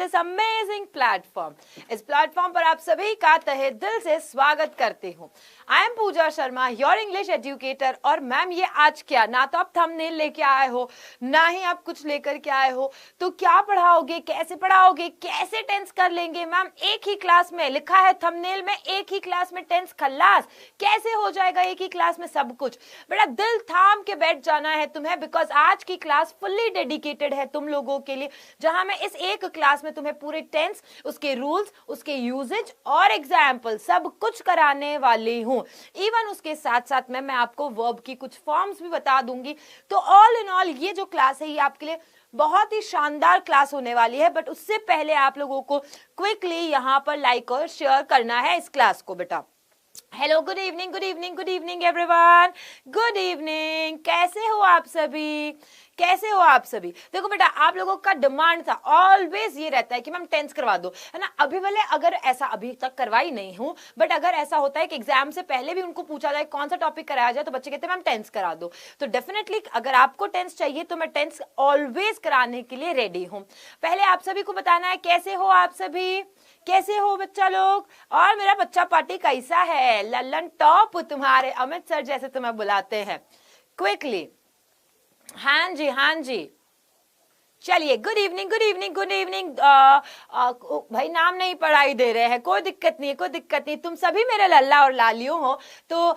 This amazing platform. इस platform पर आप सभी का तहे दिल से स्वागत करती हूँ। I am Pooja Sharma, your English educator. और मैम ये आज क्या, ना तो आप थंबनेल लेके आए हो, ना ही आप कुछ लेकर के आए हो, तो क्या पढ़ाओगे, कैसे पढ़ाओगे, कैसे टेंस कर लेंगे मैम? एक ही क्लास में लिखा है थंबनेल में, एक ही क्लास में टेंस खल्लास, कैसे हो जाएगा एक ही क्लास में सब कुछ? बेटा दिल थाम के बैठ जाना है तुम्हें, बिकॉज आज की क्लास फुल्ली डेडिकेटेड है तुम लोगों के लिए, जहां मैं इस एक क्लास में तुम्हें पूरे टेंस, उसके रूल्स, उसके यूजेज और एग्जाम्पल सब कुछ कराने वाली हूं। इवन उसके साथ साथ में मैं आपको वर्ब की कुछ फॉर्म्स भी बता दूंगी। तो ऑल इन ऑल ये जो क्लास है ये आपके लिए बहुत ही शानदार क्लास होने वाली है। बट उससे पहले आप लोगों को क्विकली यहाँ पर लाइक और शेयर करना है इस क्लास को। बेटा hello, good evening, good evening, good evening everyone, good evening. कैसे हो आप सभी, कैसे हो आप सभी? देखो बेटा, आप लोगों का डिमांड था, ऑलवेज ये रहता है कि मैम टेंस करवा दो, है ना। अभी वाले अगर ऐसा अभी तक करवाई नहीं हूं, बट अगर ऐसा होता है कि एग्जाम से पहले भी उनको पूछा जाए कौन सा टॉपिक कराया जाए, तो बच्चे कहते हैं मैम टेंस करा दो। तो डेफिनेटली अगर आपको टेंस चाहिए तो मैं टेंस ऑलवेज कराने के लिए रेडी हूं। पहले आप सभी को बताना है कैसे हो आप सभी, कैसे हो बच्चा लोग, और मेरा बच्चा पार्टी कैसा है? लल्लन टॉप तुम्हारे, अमित सर जैसे तुम्हें बुलाते हैं। क्विकली, हाँ जी, हाँ जी, चलिए। Good evening, good evening, good evening. भाई नाम नहीं पढ़ाई दे रहे हैं, कोई दिक्कत नहीं है, कोई दिक्कत नहीं। तुम सभी मेरे लल्ला और लालियों हो, तो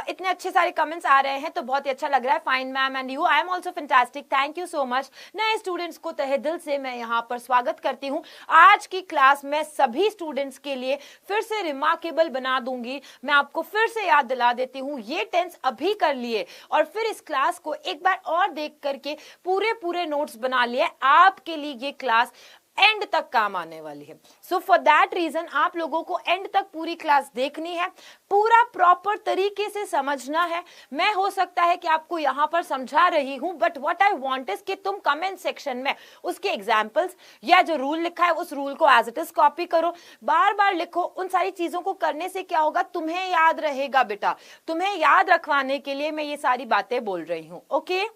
इतने अच्छे सारे कमेंट्स आ रहे हैं तो बहुत ही अच्छा लग रहा है। Fine ma'am, and you, I am also fantastic, thank you so much. नए स्टूडेंट्स को तहे दिल से मैं यहाँ पर स्वागत करती हूँ। आज की क्लास में सभी स्टूडेंट्स के लिए फिर से रिमार्केबल बना दूंगी। मैं आपको फिर से याद दिला देती हूँ, ये टेंस अभी कर लिए और फिर इस क्लास को एक बार और देख करके पूरे नोट्स बना लिए। आपके लिए ये क्लास एंड तक काम आने वाली है। सो फॉर दैट रीजन आप लोगों को एंड तक पूरी क्लास देखनी है, पूरा प्रॉपर तरीके से समझना है। मैं हो सकता है कि आपको यहां पर समझा रही हूं, but what I want is कि तुम कमेंट सेक्शन में उसके एग्जांपल्स या जो रूल लिखा है उस रूल को एज इट इज कॉपी करो, बार बार लिखो। उन सारी चीजों को करने से क्या होगा, तुम्हें याद रहेगा बेटा। तुम्हें याद रखवाने के लिए मैं ये सारी बातें बोल रही हूं। Okay,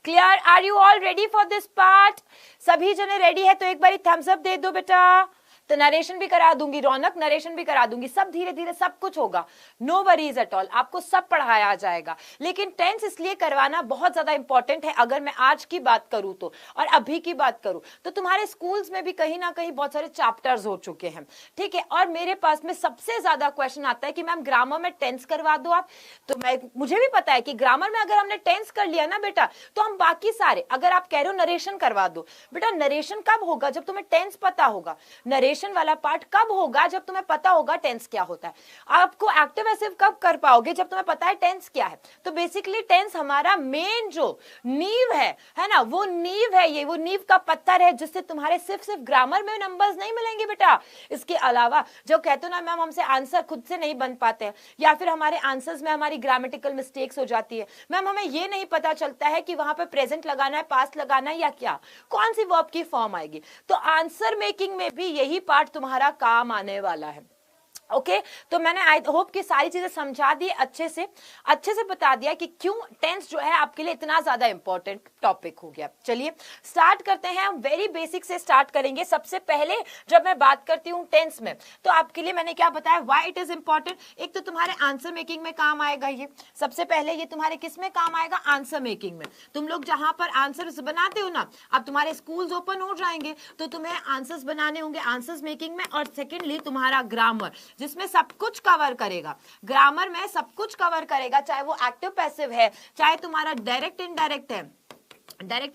clear? Are you all ready for this part? सभी जने रेडी है तो एक बारी थम्स अप दे दो बेटा। तो नरेशन भी करा दूंगी, रौनक नरेशन भी करा दूंगी, सब धीरे धीरे सब कुछ होगा। नो वरीज एट ऑल, आपको सब पढ़ाया जाएगा। लेकिन टेंस इसलिए करवाना बहुत ज्यादा इंपॉर्टेंट है। अगर मैं आज की बात करूं तो, और अभी की बात करूं तो तुम्हारे स्कूल्स में भी कहीं ना कहीं बहुत सारे चैप्टर्स हो चुके हैं, ठीक है। और मेरे पास में सबसे ज्यादा क्वेश्चन आता है कि मैम ग्रामर में टेंस करवा दो आप। तो मुझे भी पता है कि ग्रामर में अगर हमने टेंस कर लिया ना बेटा, तो हम बाकी सारे, अगर आप कह रहे हो नरेशन करवा दो, बेटा नरेशन कब होगा? जब तुम्हें टेंस पता होगा। नरेशन वाला पार्ट कब होगा? जब तुम्हें पता होगा टेंस क्या होता है। आपको एक्टिव पैसिव कब कर पाओगे? जब तुम्हें पता है टेंस क्या है। तो बेसिकली टेंस हमारा मेन जो नींव है ना, वो नींव है, ये वो नींव का पत्थर है जिससे तुम्हारे सिर्फ ग्रामर में नंबर्स नहीं मिलेंगे बेटा। इसके अलावा जो कहते हो ना मैम हमसे आंसर खुद से नहीं बन पाते हैं, या फिर हमारे आंसर्स में हमारी ग्रामेटिकल मिस्टेक्स हो जाती है, मैम हमें ये नहीं पता चलता है कि वहां पे प्रेजेंट लगाना है, पास्ट लगाना है, या क्या कौन सी वर्ब की फॉर्म आएगी। तो आंसर मेकिंग में भी यही पार्ट तुम्हारा काम आने वाला है। ओके तो मैंने आई होप कि सारी चीजें समझा दी, अच्छे से बता दिया कि क्यों टेंस जो है आपके लिए इतना ज्यादा इंपॉर्टेंट टॉपिक हो गया। चलिए स्टार्ट करते हैं, हम वेरी बेसिक से स्टार्ट करेंगे। सबसे पहले जब मैं बात करती हूँ टेंस में, तो आपके लिए मैंने क्या बताया, व्हाई इट इज इंपॉर्टेंट। एक तो तुम्हारे आंसर मेकिंग में काम आएगा ये, सबसे पहले ये तुम्हारे किस में काम आएगा? आंसर मेकिंग में। तुम लोग जहां पर आंसर्स बनाते हो ना, अब तुम्हारे स्कूल्स ओपन हो जाएंगे तो तुम्हें आंसर्स बनाने होंगे आंसर्स मेकिंग में। और सेकेंडली तुम्हारा ग्रामर, जिसमें सब कुछ कवर करेगा। ग्रामर में सब कुछ कवर करेगा, चाहे वो एक्टिव पैसिव है, चाहे तुम्हारा डायरेक्ट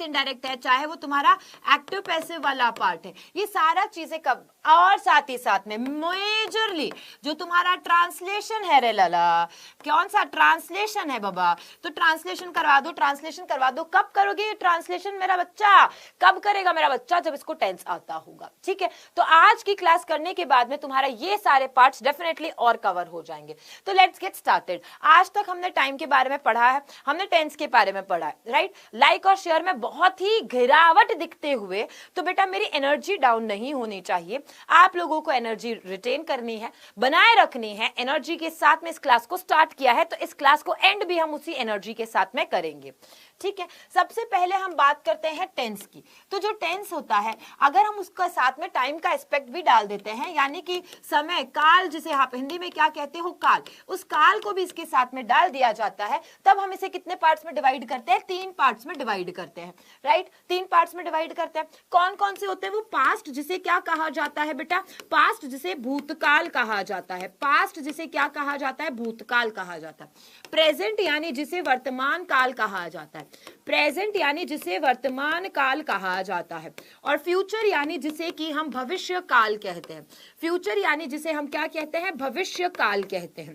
इनडायरेक्ट है, चाहे वो तुम्हारा एक्टिव पैसिव वाला पार्ट है, ये सारा चीजें कब। और साथ ही साथ में मेजरली जो तुम्हारा ट्रांसलेशन है रे लाला, कौन सा ट्रांसलेशन है बाबा, तो ट्रांसलेशन करवा दो। कब करोगे ये ट्रांसलेशन मेरा बच्चा? कब करेगा मेरा बच्चा? जब इसको टेंस आता होगा, ठीक है। तो आज की क्लास करने के बाद में तुम्हारा ये सारे पार्ट्स डेफिनेटली और कवर हो जाएंगे। तो लेट्स गेट स्टार्टेड। आज तक हमने टाइम के बारे में पढ़ा है, हमने टेंस के बारे में पढ़ा है, राइट। लाइक और शेयर में बहुत ही गिरावट दिखते हुए, तो बेटा मेरी एनर्जी डाउन नहीं होनी चाहिए। आप लोगों को एनर्जी रिटेन करनी है, बनाए रखनी है। एनर्जी के साथ में इस क्लास को स्टार्ट किया है, तो इस क्लास को एंड भी हम उसी एनर्जी के साथ में करेंगे। ठीक है, सबसे पहले हम बात करते हैं टेंस की। तो जो टेंस होता है, अगर हम उसका साथ में टाइम का एस्पेक्ट भी डाल देते हैं, यानी कि समय, काल, जिसे आप हिंदी में क्या कहते हो, काल, उस काल को भी इसके साथ में डाल दिया जाता है, तब हम इसे कितने पार्ट्स में डिवाइड करते हैं? 3 पार्ट्स में डिवाइड करते हैं। राइट, 3 पार्ट्स में डिवाइड करते हैं। कौन कौन से होते हैं वो? पास्ट, जिसे क्या कहा जाता है बेटा? पास्ट, जिसे भूतकाल कहा जाता है। पास्ट, जिसे क्या कहा जाता है? भूतकाल कहा जाता है। प्रेजेंट, यानी जिसे वर्तमान काल कहा जाता है। प्रेजेंट यानी जिसे वर्तमान काल कहा जाता है। और फ्यूचर यानी जिसे कि हम भविष्य काल कहते हैं। फ्यूचर यानी जिसे हम क्या कहते हैं? भविष्य काल कहते हैं।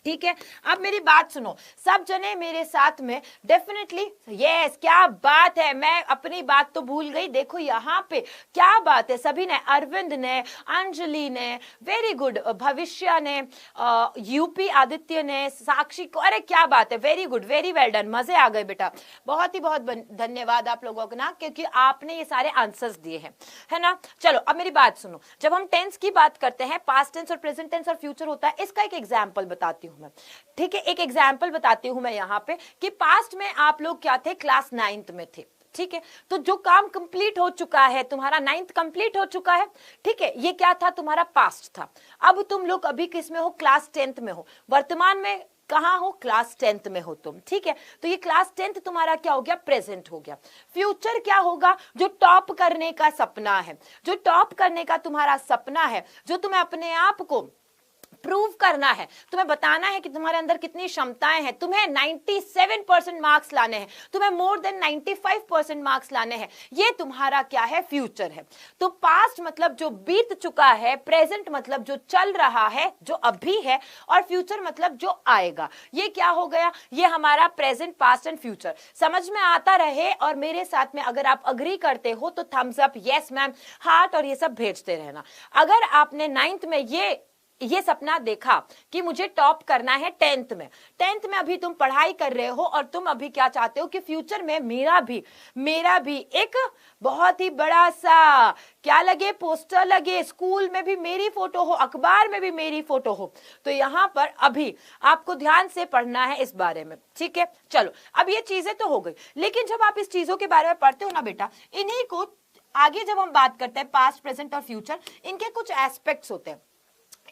ठीक है, अब मेरी बात सुनो, सब जने मेरे साथ में डेफिनेटली। यस, क्या बात है, मैं अपनी बात तो भूल गई। देखो यहाँ पे क्या बात है, सभी ने, अरविंद ने, अंजलि ने, वेरी गुड, भविष्य ने, यूपी आदित्य ने, साक्षी को, अरे क्या बात है, very good, very well done, मजे आ गए बेटा। बहुत ही बहुत धन्यवाद आप लोगों को ना, क्योंकि आपने ये सारे आंसर्स दिए हैं, है ना। चलो अब मेरी बात सुनो, जब हम टेंस की बात करते हैं, पास्ट टेंस और प्रेजेंट टेंस और फ्यूचर होता है, इसका एक एग्जाम्पल बताती हूँ मैं। ठीक है, एक एग्जाम्पल बताती हूं मैं यहाँ पे कि पास्ट में आप लोग क्या थे? क्लास 9th में थे। ठीक है, तो जो काम कंप्लीट हो चुका है, तुम्हारा 9th कंप्लीट हो चुका है। ठीक है, ये क्या था? तुम्हारा पास्ट था। अब तुम लोग अभी किस में हो? क्लास 10th में हो। वर्तमान में कहां हो? क्लास 10th में हो तुम। ठीक है, तो ये क्लास 10th तुम्हारा क्या हो गया? प्रेजेंट हो गया। फ्यूचर क्या होगा? जो टॉप करने का सपना है, जो टॉप करने का तुम्हारा सपना है, जो तुम्हें अपने आप को प्रूव करना है, तुम्हें बताना है कि तुम्हारे अंदर कितनी क्षमताएं हैं, तुम्हें 97% मार्क्स लाने हैं, तुम्हें मोर देन 95% मार्क्स लाने हैं, ये तुम्हारा क्या है? फ्यूचर है। तो पास्ट मतलब जो बीत चुका है, प्रेजेंट मतलब जो चल रहा है, जो अभी है, और फ्यूचर मतलब जो आएगा। ये क्या हो गया? ये हमारा प्रेजेंट, पास्ट एंड फ्यूचर। समझ में आता रहे, और मेरे साथ में अगर आप अग्री करते हो तो thumbs up, yes ma'am, heart और ये सब भेजते रहना। अगर आपने 9th में ये सपना देखा कि मुझे टॉप करना है 10th में अभी तुम पढ़ाई कर रहे हो, और तुम अभी क्या चाहते हो कि फ्यूचर में मेरा भी एक बहुत ही बड़ा सा क्या लगे? पोस्टर लगे, स्कूल में भी मेरी फोटो हो, अखबार में भी मेरी फोटो हो। तो यहाँ पर अभी आपको ध्यान से पढ़ना है इस बारे में। ठीक है, चलो अब ये चीजें तो हो गई, लेकिन जब आप इस चीजों के बारे में पढ़ते हो ना बेटा, इन्हीं को आगे जब हम बात करते हैं पास्ट, प्रेजेंट और फ्यूचर, इनके कुछ एस्पेक्ट्स होते हैं।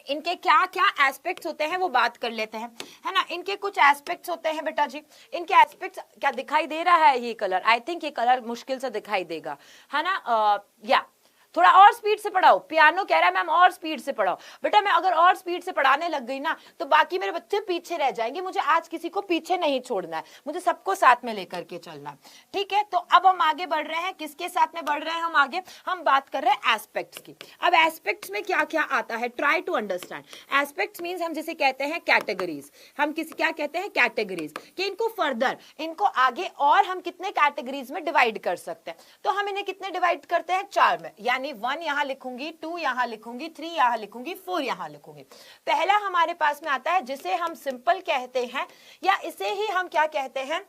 इनके क्या क्या एस्पेक्ट्स होते हैं वो बात कर लेते हैं, है ना। इनके कुछ एस्पेक्ट्स होते हैं बेटा जी। इनके एस्पेक्ट्स क्या दिखाई दे रहा है? ये कलर, आई थिंक ये कलर मुश्किल से दिखाई देगा, है ना। या थोड़ा और स्पीड से पढ़ाओ। पियानो कह रहा है मैम और स्पीड से पढ़ाओ। बेटा मैं अगर और स्पीड से पढ़ाने लग गई ना, तो बाकी मेरे बच्चे पीछे रह जाएंगे। मुझे आज किसी को पीछे नहीं छोड़ना है, मुझे सबको साथ में लेकर के चलना है। ठीक है, तो अब हम आगे बढ़ रहे हैं। किसके साथ में बढ़ रहे हैं हम आगे? हम बात कर रहे हैं एस्पेक्ट्स की। अब एस्पेक्ट्स में क्या क्या आता है? Try to understand. Aspects means हम जिसे कहते हैं कैटेगरीज। हम किसी क्या कहते हैं? कैटेगरीज। कि इनको फर्दर, इनको आगे और हम कितने कैटेगरीज में डिवाइड कर सकते हैं। तो हम इन्हें कितने डिवाइड करते हैं? 4 में, यानी 1 यहां लिखूंगी, 2 यहां लिखूंगी, 3 यहां लिखूंगी, 4 यहां लिखूंगी। पहला हमारे पास में आता है जिसे हम सिंपल कहते हैं, या इसे ही हम क्या कहते हैं?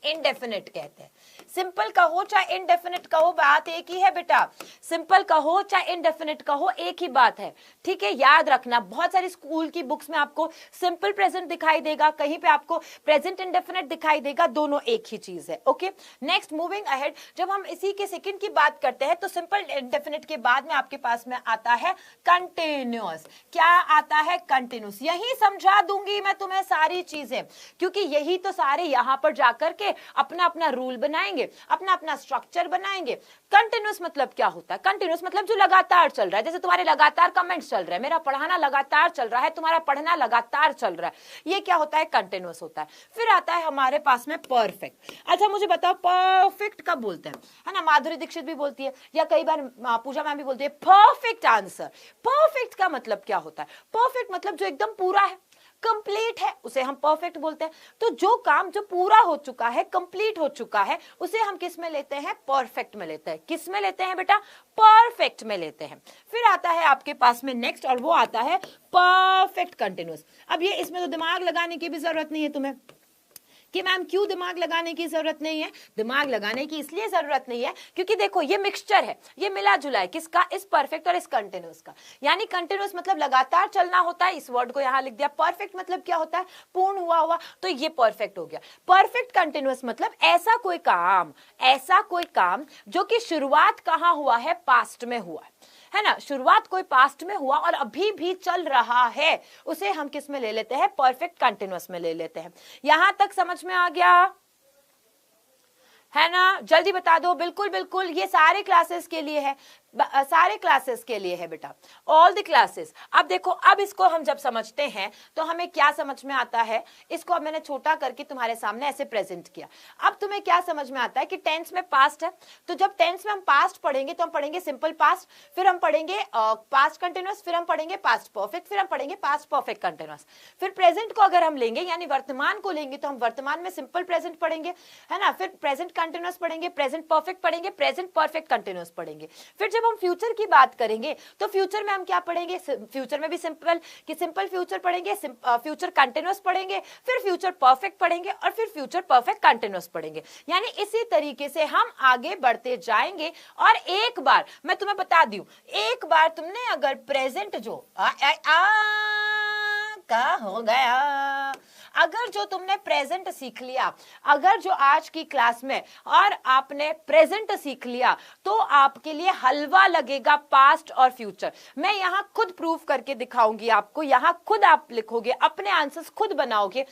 इनडेफिनिट कहते हैं। सिंपल कहो चाहे इनडेफिनिट कहो, बात एक ही है बेटा। सिंपल कहो चाहे इनडेफिनिट कहो, एक ही बात है। ठीक है, याद रखना। बहुत सारी स्कूल की बुक्स में आपको सिंपल प्रेजेंट दिखाई देगा, कहीं पे आपको प्रेजेंट इंडेफिनिट दिखाई देगा, दोनों एक ही चीज है। ओके, नेक्स्ट मूविंग अहेड, जब हम इसी के सेकंड की बात करते हैं, तो सिंपल इंडेफिनिट के बाद में आपके पास में आता है कंटिन्यूअस। क्या आता है? कंटिन्यूअस। यही समझा दूंगी मैं तुम्हें सारी चीजें, क्योंकि यही तो सारे यहां पर जाकर के अपना अपना रूल बनाएंगे, अपना अपना स्ट्रक्चर बनाएंगे। कंटिन्यूअस मतलब क्या होता है? कंटिन्यूअस मतलब जो लगातार चल रहा है। जैसे तुम्हारे लगातार कमेंट्स चल रहे हैं, मेरा पढ़ाना लगातार चल रहा है, तुम्हारा पढ़ना लगातार चल रहा है, ये क्या होता है? कंटिन्यूअस होता है। फिर आता है हमारे पास में परफेक्ट। अच्छा मुझे बताओ परफेक्ट कब बोलते हैं? है ना, माधुरी दीक्षित भी बोलती है, या कई बार पूजा मैम भी बोलती है परफेक्ट आंसर। परफेक्ट का मतलब क्या होता है? परफेक्ट मतलब जो एकदम पूरा है, कंप्लीट है, उसे हम परफेक्ट बोलते हैं। तो जो काम जो पूरा हो चुका है, कंप्लीट हो चुका है, उसे हम किस में लेते हैं? परफेक्ट में लेते हैं। किस में लेते हैं बेटा? परफेक्ट में लेते हैं। फिर आता है आपके पास में नेक्स्ट, और वो आता है परफेक्ट कंटिन्यूअस। अब ये इसमें तो दिमाग लगाने की भी जरूरत नहीं है तुम्हें, कि मैम क्यों दिमाग लगाने की जरूरत नहीं है? दिमाग लगाने की इसलिए जरूरत नहीं है क्योंकि देखो ये मिक्सचर है, ये मिला जुला है किसका? इस परफेक्ट और इस कंटिन्यूअस का। यानी कंटिन्यूअस मतलब लगातार चलना होता है, इस वर्ड को यहां लिख दिया। परफेक्ट मतलब क्या होता है? पूर्ण हुआ हुआ, तो ये परफेक्ट हो गया। परफेक्ट कंटिन्यूअस मतलब ऐसा कोई काम जो कि शुरुआत कहां हुआ है? पास्ट में हुआ है ना, शुरुआत कोई पास्ट में हुआ और अभी भी चल रहा है, उसे हम किस में ले लेते हैं? परफेक्ट कंटिन्यूअस में ले लेते हैं। यहां तक समझ में आ गया है ना? जल्दी बता दो। बिल्कुल बिल्कुल, ये सारे क्लासेस के लिए है, सारे क्लासेस के लिए है बेटा, ऑल द क्लासेस। अब देखो, अब इसको हम जब समझते हैं तो हमें क्या समझ में आता है? इसको अब मैंने छोटा करके तुम्हारे सामने ऐसे प्रेजेंट किया। अब तुम्हें क्या समझ में आता है कि टेंस में पास्ट है, तो जब टेंस में हम पास्ट पढ़ेंगे तो हम पढ़ेंगे सिंपल पास्ट, फिर हम पढ़ेंगे पास्ट कंटिन्यूअस, फिर हम पढ़ेंगे पास्ट परफेक्ट, फिर हम पढ़ेंगे पास्ट परफेक्ट कंटिन्यूअस। फिर प्रेजेंट को अगर हम लेंगे यानी वर्तमान को लेंगे तो हम वर्तमान में सिंपल प्रेजेंट पढ़ेंगे, है ना, फिर प्रेजेंट कंटिन्यूअस पढ़ेंगे, प्रेजेंट परफेक्ट पढ़ेंगे, प्रेजेंट परफेक्ट कंटिन्यूअस पढ़ेंगे। फिर जब हम फ्यूचर की बात करेंगे तो फ्यूचर में हम क्या पढ़ेंगे? फ्यूचर में भी सिंपल फ्यूचर पढ़ेंगे, फ्यूचर कंटिन्यूअस पढ़ेंगे, फिर फ्यूचर परफेक्ट पढ़ेंगे और फिर फ्यूचर परफेक्ट कंटिन्यूअस पढ़ेंगे। यानी इसी तरीके से हम आगे बढ़ते जाएंगे। और एक बार मैं तुम्हें बता दूं, एक बार तुमने अगर प्रेजेंट जो का हो गया, अगर जो तुमने प्रेजेंट सीख लिया, अगर जो आज की क्लास में और आपने प्रेजेंट सीख लिया, तो आपके लिए हलवा लगेगा पास्ट और फ्यूचर। मैं यहां खुद प्रूफ करके दिखाऊंगी आपको, यहां खुद आप लिखोगे, अपने आंसर्स खुद बनाओगे,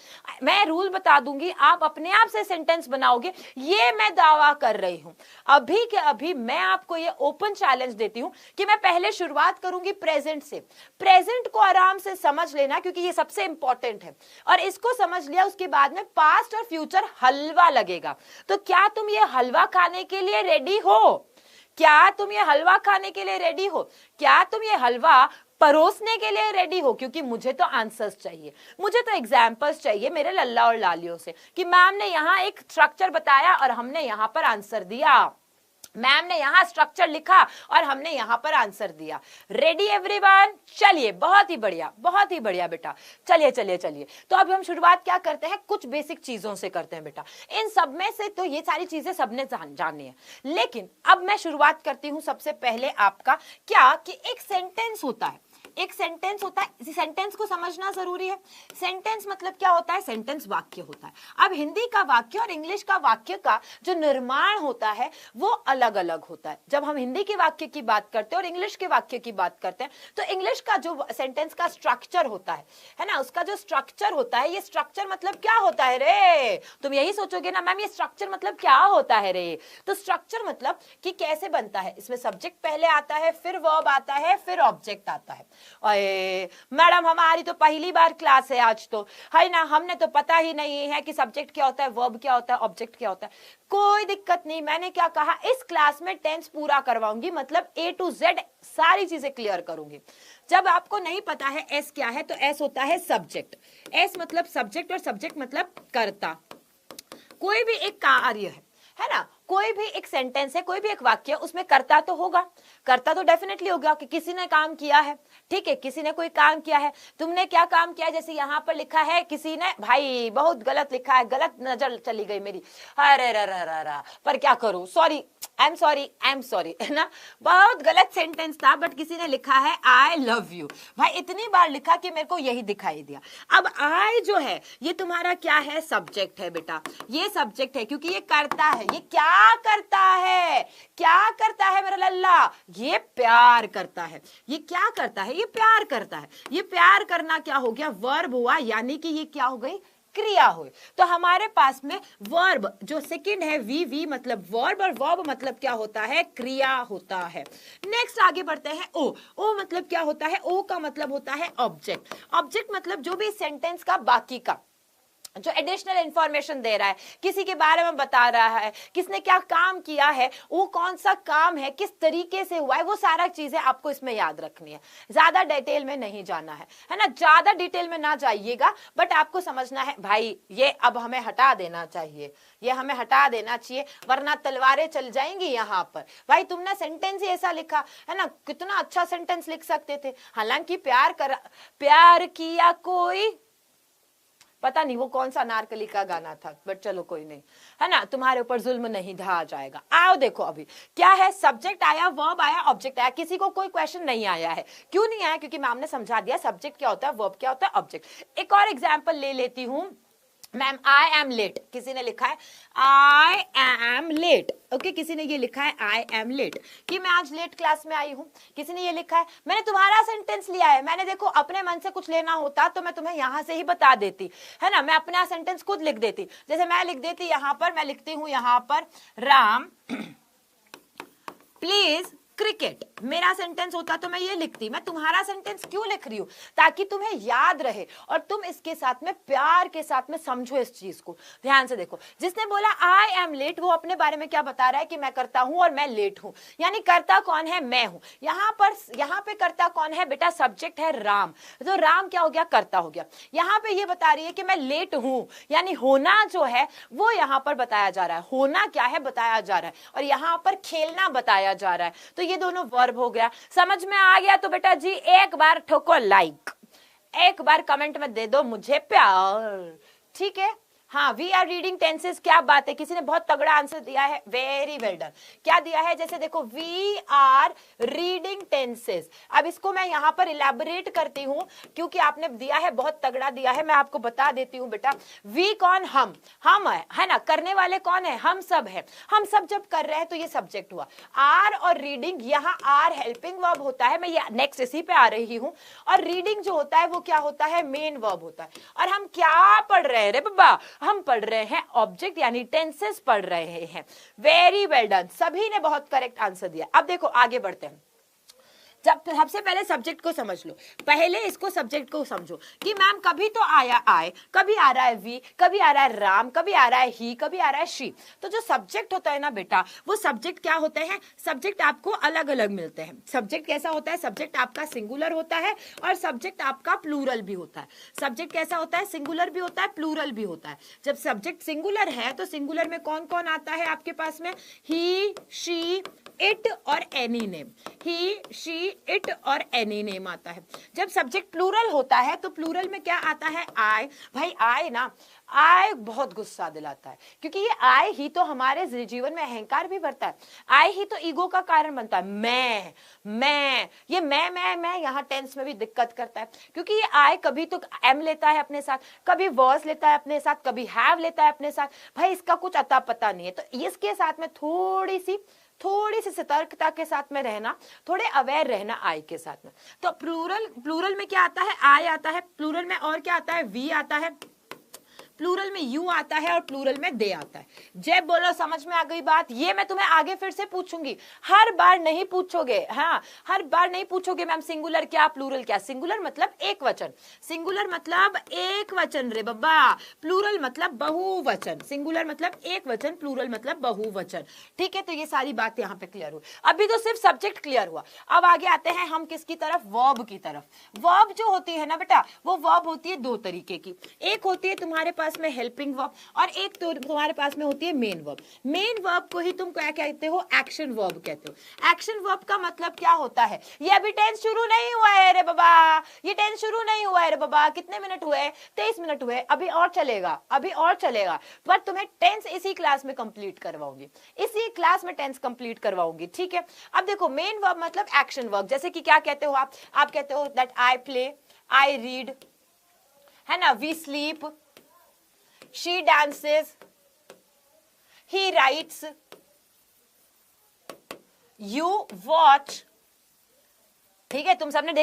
मैं रूल बता दूंगी, आप अपने आप से सेंटेंस बनाओगे, ये मैं दावा कर रही हूं। अभी के अभी मैं आपको ये ओपन चैलेंज देती हूं कि मैं पहले शुरुआत करूंगी प्रेजेंट से। प्रेजेंट को आराम से समझ लेना क्योंकि ये सबसे इंपॉर्टेंट है, और इसको समझ लिया उसके बाद में पास्ट और फ्यूचर हलवा लगेगा। तो क्या तुम ये हलवा खाने के लिए रेडी हो? क्या तुम ये हलवा खाने के लिए रेडी हो? क्या तुम ये हलवा परोसने के लिए रेडी हो? क्योंकि मुझे तो आंसर्स चाहिए, मुझे तो एग्जाम्पल्स चाहिए मेरे लल्ला और लालियों से कि मैम ने यहां एक स्ट्रक्चर बताया और हमने यहां पर आंसर दिया, मैम ने यहां स्ट्रक्चर लिखा और हमने यहां पर आंसर दिया। Ready everyone? चलिए, बहुत ही बढ़िया बेटा। चलिए चलिए चलिए, तो अब हम शुरुआत क्या करते हैं? कुछ बेसिक चीजों से करते हैं बेटा। इन सब में से तो ये सारी चीजें सबने जाननी है, लेकिन अब मैं शुरुआत करती हूं सबसे पहले आपका क्या कि एक सेंटेंस होता है, एक सेंटेंस होता है, सेंटेंस को समझना जरूरी है। सेंटेंस मतलब क्या होता है? सेंटेंस वाक्य होता है। अब हिंदी का वाक्य और इंग्लिश का वाक्य का जो निर्माण होता है वो अलग अलग होता है। जब हम हिंदी के वाक्य की बात करते हैं और इंग्लिश के वाक्य की बात करते हैं तो इंग्लिश का जो सेंटेंस का स्ट्रक्चर होता है ना, उसका जो स्ट्रक्चर होता है, ये स्ट्रक्चर मतलब क्या होता है रे? तुम यही सोचोगे ना मैम ये स्ट्रक्चर मतलब क्या होता है रे? तो स्ट्रक्चर मतलब कि कैसे बनता है, इसमें सब्जेक्ट पहले आता है, फिर वर्ब आता है, फिर ऑब्जेक्ट आता है। अरे मैडम हमारी तो पहली बार क्लास है आज, तो है ना, हमने तो पता ही नहीं है कि सब्जेक्ट क्या होता है, वर्ब क्या होता है, ऑब्जेक्ट क्या होता है। कोई दिक्कत नहीं, मैंने क्या कहा, इस क्लास में टेंस पूरा करवाऊंगी, मतलब A to Z सारी चीजें क्लियर करूंगी। जब आपको नहीं पता है एस क्या है, तो एस होता है सब्जेक्ट, एस मतलब सब्जेक्ट और सब्जेक्ट मतलब कर्ता। कोई भी एक कार्य है ना, कोई भी एक सेंटेंस है, कोई भी एक वाक्य, उसमें कर्ता तो होगा, कर्ता तो डेफिनेटली होगा कि किसी ने काम किया है, ठीक है, किसी ने कोई काम किया है। तुमने क्या काम किया? जैसे यहाँ पर लिखा है किसी ने, भाई बहुत गलत लिखा है, गलत नजर चली गई मेरी, अरे रा पर क्या करूं, सॉरी, आई एम सॉरी, है ना, बहुत गलत सेंटेंस था, बट किसी ने लिखा है आई लव यू। भाई इतनी बार लिखा कि मेरे को यही दिखाई दिया। अब आई जो है ये तुम्हारा क्या है? सब्जेक्ट है बेटा, ये सब्जेक्ट है क्योंकि ये करता है। ये क्या करता है? क्या करता है मेरा लल्ला? ये प्यार करता है। ये क्या करता है? ये प्यार करता है। ये प्यार करना क्या हो गया? वर्ब हुआ, यानी कि ये क्या हो गई? क्रिया हुई। तो हमारे पास में वर्ब जो सेकंड है वी मतलब वर्ब, और वर्ब मतलब क्या होता है? क्रिया होता है। नेक्स्ट आगे बढ़ते हैं। ओ मतलब क्या होता है? ओ का मतलब होता है ऑब्जेक्ट। ऑब्जेक्ट मतलब जो भी सेंटेंस का बाकी का जो एडिशनल इंफॉर्मेशन दे रहा है, किसी के बारे में बता रहा है, किसने क्या काम किया है, वो कौन सा काम है, किस तरीके से हुआ है, वो सारा चीजें आपको इसमें याद रखनी है। ज्यादा डिटेल में नहीं जाना है ना, ज्यादा डिटेल में ना जाइएगा, बट आपको समझना है भाई ये अब हमें हटा देना चाहिए, ये हमें हटा देना चाहिए, वरना तलवारें चल जाएंगी यहाँ पर। भाई तुमने सेंटेंस ही ऐसा लिखा है ना, कितना अच्छा सेंटेंस लिख सकते थे। हालांकि प्यार किया कोई पता नहीं वो कौन सा अनारकली का गाना था, बट चलो कोई नहीं, है ना, तुम्हारे ऊपर जुल्म नहीं ढा जाएगा। आओ देखो अभी क्या है, सब्जेक्ट आया, वर्ब आया, ऑब्जेक्ट आया। किसी को कोई क्वेश्चन नहीं आया है, क्यों नहीं आया? क्योंकि मैम ने समझा दिया सब्जेक्ट क्या होता है, वर्ब क्या होता है, ऑब्जेक्ट। एक और एग्जाम्पल ले लेती हूँ मैम, आई एम लेट, किसी ने लिखा है आई एम लेट, ओके, किसी ने ये लिखा है आई एम लेट कि मैं आज लेट क्लास में आई हूं। किसी ने ये लिखा है, मैंने तुम्हारा सेंटेंस लिया है। मैंने देखो अपने मन से कुछ लेना होता तो मैं तुम्हें यहां से ही बता देती, है ना, मैं अपना सेंटेंस खुद लिख देती। जैसे मैं लिख देती यहां पर, मैं लिखती हूं यहां पर राम प्लीज क्रिकेट, मेरा सेंटेंस होता तो मैं ये लिखती। मैं तुम्हारा सेंटेंस क्यों लिख रही हूं? ताकि तुम्हें याद रहे और तुम इसके साथ में प्यार के साथ में समझो इस चीज को। ध्यान से देखो, जिसने बोला आई एम लेट, वो अपने बारे में क्या बता रहा है कि मैं करता हूं और मैं लेट हूं, यानी करता कौन है? मैं हूं। यहां पे करता कौन है बेटा? सब्जेक्ट है राम, तो राम क्या हो गया? करता हो गया। यहां पे ये बता रही है कि मैं लेट हूं, यानी होना जो है वो यहां पर बताया जा रहा है। होना क्या है? बताया जा रहा है। और यहां पर खेलना बताया जा रहा है, तो ये दोनों वर्ब हो गया। समझ में आ गया तो बेटा जी एक बार ठोको लाइक, एक बार कमेंट में दे दो मुझे प्यार, ठीक है। हाँ, वी आर रीडिंग टेंसेस, क्या बात है, किसी ने बहुत तगड़ा आंसर दिया है, वेरी वेल डन। क्या दिया है? जैसे देखो, वी आर रीडिंग टेंसेस। अब इसको मैं यहाँ पर इलेबोरेट करती हूँ क्योंकि आपने दिया है, बहुत तगड़ा दिया है। मैं आपको बता देती हूँ बेटा, वी कौन? हम है ना, करने वाले कौन है? हम सब है। हम सब जब कर रहे हैं तो ये सब्जेक्ट हुआ। आर और रीडिंग, यहाँ आर हेल्पिंग वर्ब होता है, मैं ये नेक्स्ट इसी पे आ रही हूँ। और रीडिंग जो होता है वो क्या होता है? मेन वर्ब होता है। और हम क्या पढ़ रहे हैं रे बाबा? हम पढ़ रहे हैं ऑब्जेक्ट, यानी टेंसेस पढ़ रहे हैं। वेरी वेल डन, सभी ने बहुत करेक्ट आंसर दिया। अब देखो आगे बढ़ते हैं। जब सबसे पहले सब्जेक्ट को समझ लो, पहले इसको सब्जेक्ट को समझो कि मैम कभी तो आया आए, कभी आ रहा है वी, कभी आ रहा है राम, कभी आ रहा है ही, कभी आ रहा है शी। तो जो सब्जेक्ट होता है ना बेटा, वो सब्जेक्ट क्या होते हैं? सब्जेक्ट आपको अलग अलग मिलते हैं। सब्जेक्ट कैसा होता है? सब्जेक्ट आपका सिंगुलर होता है और सब्जेक्ट आपका प्लूरल भी होता है। सब्जेक्ट कैसा होता है? सिंगुलर भी होता है, प्लूरल भी होता है। जब सब्जेक्ट सिंगुलर है तो सिंगुलर में कौन कौन आता है आपके पास में? ही, शी, इट और any name. He, she, it और एनी नेम आता है। जब सब्जेक्ट प्लूरल होता है तो प्लूरल में क्या आता है? आई। भाई आई ना, आई बहुत गुस्सा दिलाता है, क्योंकि ये आई ही तो हमारे जीवन में अहंकार भी बढ़ता है। आई ही तो ईगो का कारण बनता है। ये मैं यहाँ टेंस में भी दिक्कत करता है, क्योंकि ये आई कभी तो एम लेता है अपने साथ, कभी वॉज लेता है अपने साथ, कभी हैव लेता है अपने साथ। भाई इसका कुछ अता पता नहीं है। तो इसके साथ में थोड़ी सी सतर्कता के साथ में रहना, थोड़े अवेयर रहना आई के साथ में। तो प्लूरल में क्या आता है? आई आता है। प्लूरल में और क्या आता है? वी आता है। प्लूरल में यू आता है और प्लूरल में दे आता है। जय बोलो, समझ में आ गई बात? ये मैं तुम्हें आगे फिर से पूछूंगी, हर बार नहीं पूछोगे। हाँ, हर बार नहीं पूछोगे मैम सिंगुलर क्या प्लूरल क्या। सिंगुलर मतलब एक वचन, सिंगुलर मतलब एक वचन रे बाबा, प्लूरल मतलब बहुवचन। सिंगुलर मतलब एक वचन, प्लूरल मतलब बहुवचन। ठीक है, तो ये सारी बात यहाँ पे क्लियर हुई। अभी तो सिर्फ सब्जेक्ट क्लियर हुआ। अब आगे आते हैं हम किसकी तरफ? वर्ब की तरफ। वर्ब जो होती है ना बेटा, वो वर्ब होती है दो तरीके की। एक होती है तुम्हारे पास में हेल्पिंग वर्ब और एक तो तुम्हारे पास में होती है मेन वर्ब। मेन वर्ब को ही तुम क्या कहते हो? एक्शन वर्ब कहते हो। एक्शन वर्ब का मतलब क्या होता है? ये अभी टेंस शुरू नहीं हुआ है रे बाबा, ये टेंस शुरू नहीं हुआ है रे बाबा। कितने मिनट हुए? 23 मिनट हुए। अभी और चलेगा, अभी और चलेगा, पर तुम्हें टेंस इसी क्लास में कंप्लीट करवाऊंगी, इसी क्लास में टेंस कंप्लीट करवाऊंगी। ठीक है, अब देखो मेन वर्ब मतलब एक्शन वर्ब। जैसे कि क्या कहते हो आप कहते हो that I play, I read, है ना, we sleep, she dances, he writes, you watch। ठीक है, तुम सबने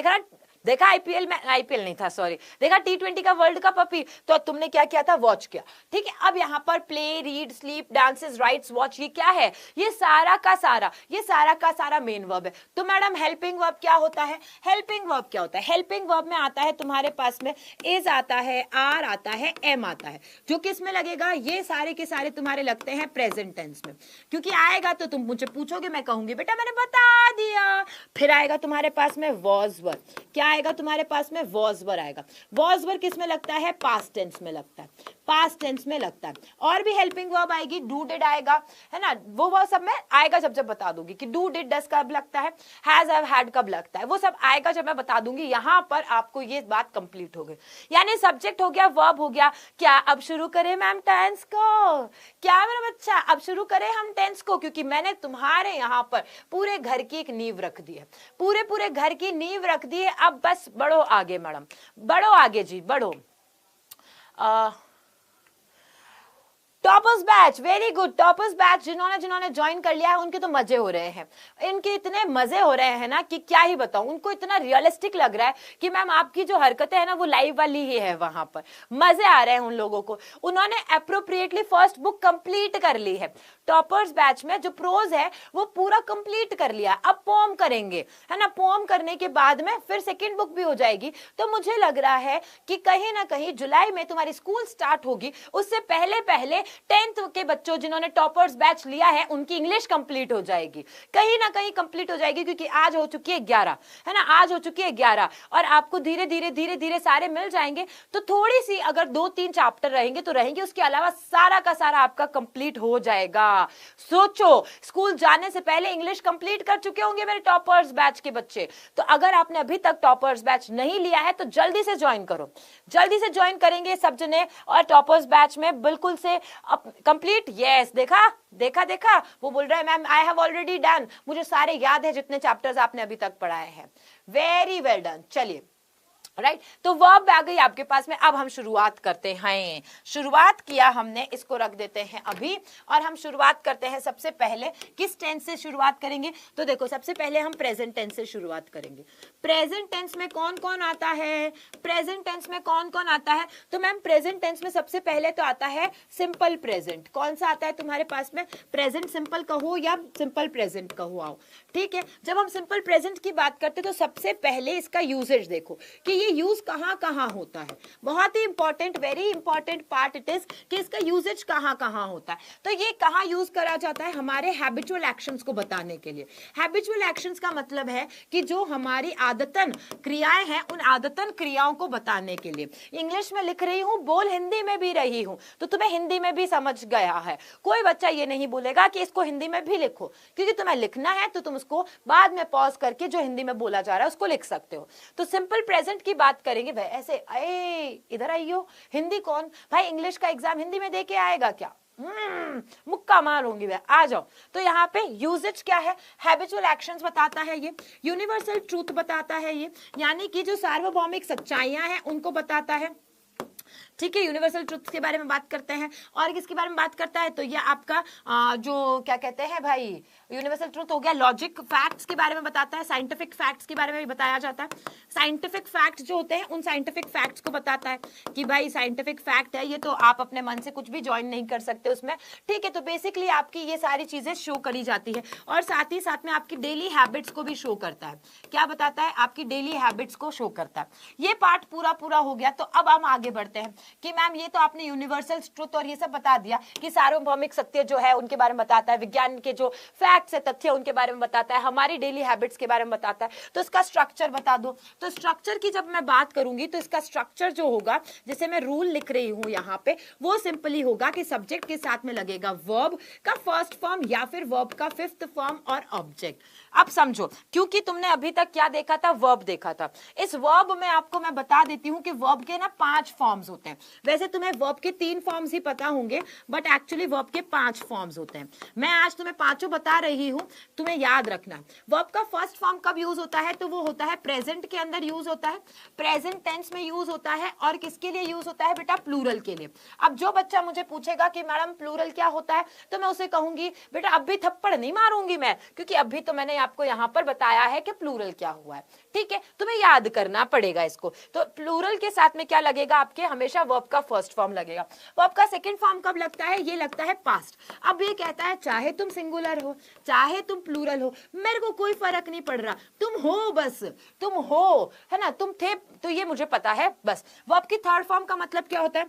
देखा आईपीएल में, आईपीएल नहीं था सॉरी, देखा T20 का वर्ल्ड कप अभी, तो तुमने क्या किया था? वॉच किया। ठीक है, अब यहाँ पर play, read, sleep, dances, rights, watch, ये क्या है? ये सारा का सारा मेन वर्ब है। तो मैडम हेल्पिंग वर्ब क्या होता है? हेल्पिंग वर्ब क्या होता है? हेल्पिंग वर्ब में आता है तुम्हारे पास में इज आता है, आर आता है, एम आता है। जो किस में लगेगा? ये सारे के सारे तुम्हारे लगते हैं प्रेजेंट टेंस में, क्योंकि आएगा तो तुम मुझे पूछोगे, मैं कहूंगी बेटा मैंने बता दिया। फिर आएगा तुम्हारे पास में वॉज वर्ब। क्या आएगा तुम्हारे पास में? वॉज वर आएगा। वॉज वर किस में लगता है? पास्ट टेंस में लगता है, पास्ट टेंस में लगता है। और भी हेल्पिंग वर्ब आएगी, डू डिड आएगा, है ना, वो सब में आएगा जब जब बता दूंगी कि डू डिड डस कब लगता है, हैज हैव हैड कब लगता है, वो सब आएगा जब मैं बता दूंगी। यहां पर आपको ये बात कंप्लीट हो गई, यानी सब्जेक्ट हो गया, वर्ब हो गया। क्या अब शुरू करें मैम टेंस को? क्या मेरा बच्चा अब शुरू करें हम टेंस को? क्योंकि मैंने तुम्हारे यहां पर पूरे घर की एक नींव रख दी है, पूरे घर की नींव रख दी है। अब बस बढ़ो आगे मैडम, बढ़ो आगे जी, बढ़ो। Toppers batch, very good. Toppers batch जिन्होंने ज्वाइन कर लिया है उनके तो मजे हो रहे हैं, इनके इतने मजे हो रहे हैं ना कि क्या ही बताऊं। उनको इतना रियलिस्टिक लग रहा है कि मैम आपकी जो हरकतें हैं ना वो लाइव वाली ही है, वहां पर मजे आ रहे हैं उन लोगों को। उन्होंने अप्रोप्रिएटली फर्स्ट बुक कंप्लीट कर ली है। टॉपर्स बैच में जो प्रोज है वो पूरा कंप्लीट कर लिया। अब पोम करेंगे, है ना, पोम करने के बाद में फिर सेकंड बुक भी हो जाएगी। तो मुझे लग रहा है कि कहीं ना कहीं जुलाई में तुम्हारी स्कूल स्टार्ट होगी, उससे पहले पहले 10th के बच्चों जिन्होंने टॉपर्स बैच लिया है उनकी इंग्लिश कंप्लीट हो जाएगी, कहीं ना कहीं कंप्लीट हो जाएगी। क्योंकि आज हो चुकी है 11, है ना, आज हो चुकी है 11 और आपको धीरे धीरे सारे मिल जाएंगे। तो थोड़ी सी अगर 2-3 चैप्टर रहेंगे तो रहेंगे, उसके अलावा सारा का सारा आपका कंप्लीट हो जाएगा। सोचो, स्कूल जाने से पहले इंग्लिश कंप्लीट कर चुके होंगे मेरे टॉपर्स बैच के बच्चे। तो अगर आपने अभी तक टॉपर्स बैच नहीं लिया है तो जल्दी से ज्वाइन करो, जल्दी से ज्वाइन करेंगे सब जने। और टॉपर्स बैच में बिल्कुल से कंप्लीट, यस, देखा वो बोल रहा है ma'am I have already done, मुझे सारे याद है जितने चैप्टर्स आपने अभी तक पढ़ाए हैं। Very well done. चलिए राइट, तो वर्ब आ गई आपके पास में। अब हम शुरुआत करते हैं, शुरुआत किया हमने, इसको रख देते हैं अभी और हम शुरुआत करते हैं। सबसे पहले किस टेंस से शुरुआत करेंगे? तो देखो, सबसे पहले हम प्रेजेंट टेंस से शुरुआत करेंगे। प्रेजेंट टेंस में कौन कौन आता है? प्रेजेंट टेंस में कौन कौन आता है? तो मैम प्रेजेंट टेंस में सबसे पहले तो आता है सिंपल प्रेजेंट। कौन सा आता है तुम्हारे पास में? प्रेजेंट सिंपल कहो या सिंपल प्रेजेंट कहो, आओ ठीक है। जब हम सिंपल प्रेजेंट की बात करते हैं तो सबसे पहले इसका यूजेज देखो कि ये यूज कहां कहां होता है। बहुत ही important, very important part it is कि इसका यूजेज कहां कहां होता है। तो ये कहां यूज करा जाता है? हमारे हैबिचुअल एक्शंस को बताने के लिए। हैबिचुअल एक्शंस का मतलब है कि जो हमारी आदतन क्रियाएं हैं उन आदतन क्रियाओं को बताने के लिए। इंग्लिश में लिख रही हूं, बोल हिंदी में भी रही हूं, तो तुम्हें हिंदी में भी समझ गया है। कोई बच्चा ये नहीं बोलेगा कि इसको हिंदी में भी लिखो, क्योंकि तुम्हें लिखना है तो तुम उसको बाद में पॉज करके जो हिंदी में बोला जा रहा है उसको लिख सकते हो। तो सिंपल प्रेजेंट की बात करेंगे। भाई ऐसे इधर आइयो, हिंदी कौन भाई इंग्लिश का एग्जाम हिंदी में दे के आएगा क्या? मुक्का मारूंगी मैं, आ जाओ। तो यहाँ पे यूजेज क्या है? हैबिचुअल एक्शंस बताता है ये, यूनिवर्सल ट्रूथ बताता है ये, यानी कि जो सार्वभौमिक सच्चाइयां हैं उनको बताता है। ठीक है, यूनिवर्सल ट्रुथ के बारे में बात करते हैं। और किसके बारे में बात करता है? तो ये आपका जो क्या कहते हैं भाई, यूनिवर्सल ट्रुथ हो गया। लॉजिक फैक्ट्स के बारे में बताता है, साइंटिफिक फैक्ट्स के बारे में भी बताया जाता है। साइंटिफिक फैक्ट्स जो होते हैं उन साइंटिफिक फैक्ट्स को बताता है कि भाई साइंटिफिक फैक्ट है ये, तो आप अपने मन से कुछ भी ज्वाइन नहीं कर सकते उसमें। ठीक है, तो बेसिकली आपकी ये सारी चीजें शो करी जाती है और साथ ही साथ में आपकी डेली हैबिट्स को भी शो करता है। क्या बताता है? आपकी डेली हैबिट्स को शो करता है। ये पार्ट पूरा हो गया। तो अब हम आगे बढ़ते हैं कि मैम ये तो आपने यूनिवर्सल ट्रुथ और ये सब बता दिया कि सार्वभौमिक सत्य जो है उनके बारे में बताता है, विज्ञान के जो फैक्ट्स है, तथ्य उनके बारे में बताता है, हमारी डेली हैबिट्स के बारे में बताता है। तो इसका स्ट्रक्चर बता दो। तो स्ट्रक्चर की जब मैं बात करूंगी तो इसका स्ट्रक्चर जो होगा, जैसे मैं रूल लिख रही हूं यहाँ पे, वो सिंपली होगा कि सब्जेक्ट के साथ में लगेगा वर्ब का फर्स्ट फॉर्म या फिर वर्ब का फिफ्थ फॉर्म और ऑब्जेक्ट। अब समझो, क्योंकि तुमने अभी तक क्या देखा था? वर्ब देखा था। इस वर्ब में आपको मैं बता देती हूं कि वर्ब के ना 5 फॉर्म्स होते हैं। वैसे तुम्हें वर्ब के 3 फॉर्म्स ही पता होंगे, बट एक्चुअली वर्ब के 5 फॉर्म्स होते हैं। मैं आज तुम्हें पांचों बता रही हूं, तुम्हें याद रखना। वर्ब का फर्स्ट फॉर्म कब यूज होता है? तो वो होता है प्रेजेंट के अंदर यूज होता है, प्रेजेंट टेंस में यूज होता है। और किसके लिए यूज होता है बेटा? प्लूरल के लिए। अब जो बच्चा मुझे पूछेगा कि मैडम प्लूरल क्या होता है, तो मैं उसे कहूंगी बेटा अभी थप्पड़ नहीं मारूंगी मैं, क्योंकि अभी तो मैंने आपको यहां पर बताया है कि प्लूरल क्या हुआ है। ठीक है, तुम्हें याद करना पड़ेगा इसको। तो प्लूरल के साथ में क्या लगेगा आपके? हमेशा वर्ब का फर्स्ट फॉर्म लगेगा। वर्ब का सेकंड फॉर्म कब लगता है? ये लगता है पास्ट। अब ये कहता है चाहे तुम सिंगुलर हो चाहे तुम प्लूरल हो, मेरे को कोई फर्क नहीं पड़ रहा, तुम हो, बस तुम हो, है ना, तुम थे, तो ये मुझे पता है बस। वर्ब की थर्ड फॉर्म का मतलब क्या होता है?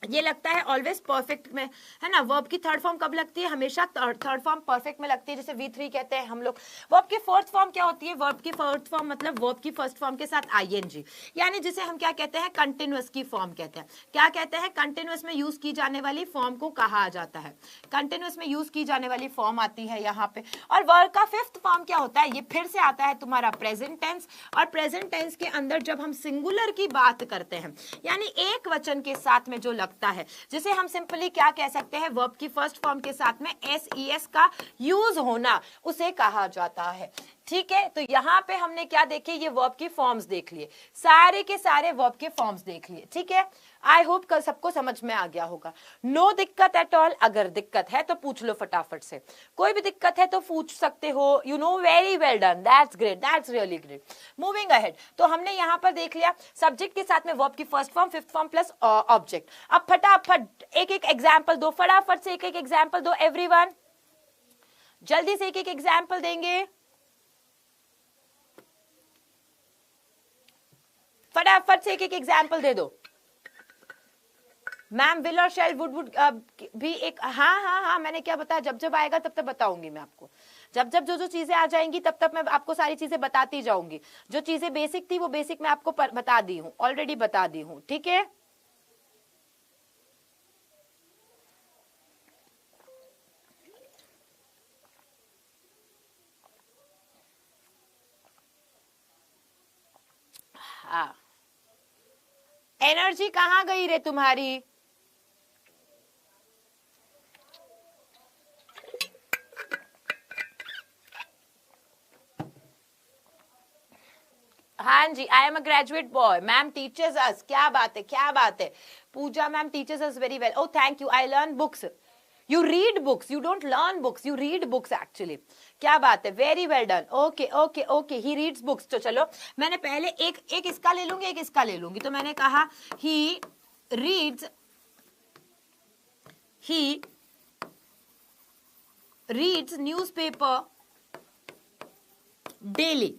ये लगता है ऑलवेज परफेक्ट में, है ना। वर्ब की थर्ड फॉर्म कब लगती है? हमेशा थर्ड फॉर्म परफेक्ट में लगती है, जैसे V3 कहते हैं हम लोग। वर्ब की फोर्थ फॉर्म क्या होती है? वर्ब की फोर्थ फॉर्म मतलब वर्ब की फर्स्ट फॉर्म के साथ ING, यानी जिसे हम क्या कहते हैं? कंटिन्यूअस की फॉर्म कहते हैं। क्या कहते हैं? कंटिन्यूअस में यूज की जाने वाली फॉर्म को कहा जाता है। कंटिन्यूअस में यूज की जाने वाली फॉर्म आती है यहाँ पे। और वर्ब का फिफ्थ फॉर्म क्या होता है? ये फिर से आता है तुम्हारा प्रेजेंट टेंस। और प्रेजेंट टेंस के अंदर जब हम सिंगुलर की बात करते हैं, यानी एक वचन के साथ में जो लगता है, जिसे हम सिंपली क्या कह सकते हैं? वर्ब की फर्स्ट फॉर्म के साथ में SES का यूज होना, उसे कहा जाता है। ठीक है, तो यहाँ पे हमने क्या देखे? ये वर्ब की फॉर्म्स देख लिए, सारे के सारे वर्ब के फॉर्म्स देख लिए। ठीक है, आई होप कल सबको समझ में आ गया होगा। नो दिक्कत एट ऑल? अगर दिक्कत है तो पूछ लो फटाफट से, कोई भी दिक्कत है तो पूछ सकते हो। You know, very well done, that's great, that's really great. Moving ahead, तो हमने यहाँ पर देख लिया सब्जेक्ट के साथ में वर्ब की first form, fifth form plus object. अब फटाफट एक एक एग्जाम्पल दो, फटाफट से एक एक एग्जाम्पल दो एवरीवन, जल्दी से एक एक एग्जाम्पल देंगे, फटाफट से एक एक एग्जाम्पल दे दो। मैम विल और शेल वुड भी एक, हाँ हाँ हाँ, मैंने क्या बताया? जब जब आएगा तब तब बताऊंगी मैं आपको, जब जब जो जो चीजें आ जाएंगी तब तब मैं आपको सारी चीजें बताती जाऊंगी। जो चीजें बेसिक थी वो बेसिक मैं आपको बता दी हूँ, ऑलरेडी बता दी हूँ। ठीक है, हाँ। एनर्जी कहाँ गई रे तुम्हारी? हाँ जी, I am a graduate boy, ma'am teaches us. क्या बात है, क्या बात है। Pooja ma'am teaches us very well. Oh thank you. I learn books, you read books, you don't learn books, you read books actually. क्या बात है, very well done. Okay okay okay, he reads books. तो चलो, मैंने पहले एक इसका ले लूंगी, एक इसका ले लूंगी। तो मैंने कहा ही रीड्स न्यूज़पेपर डेली।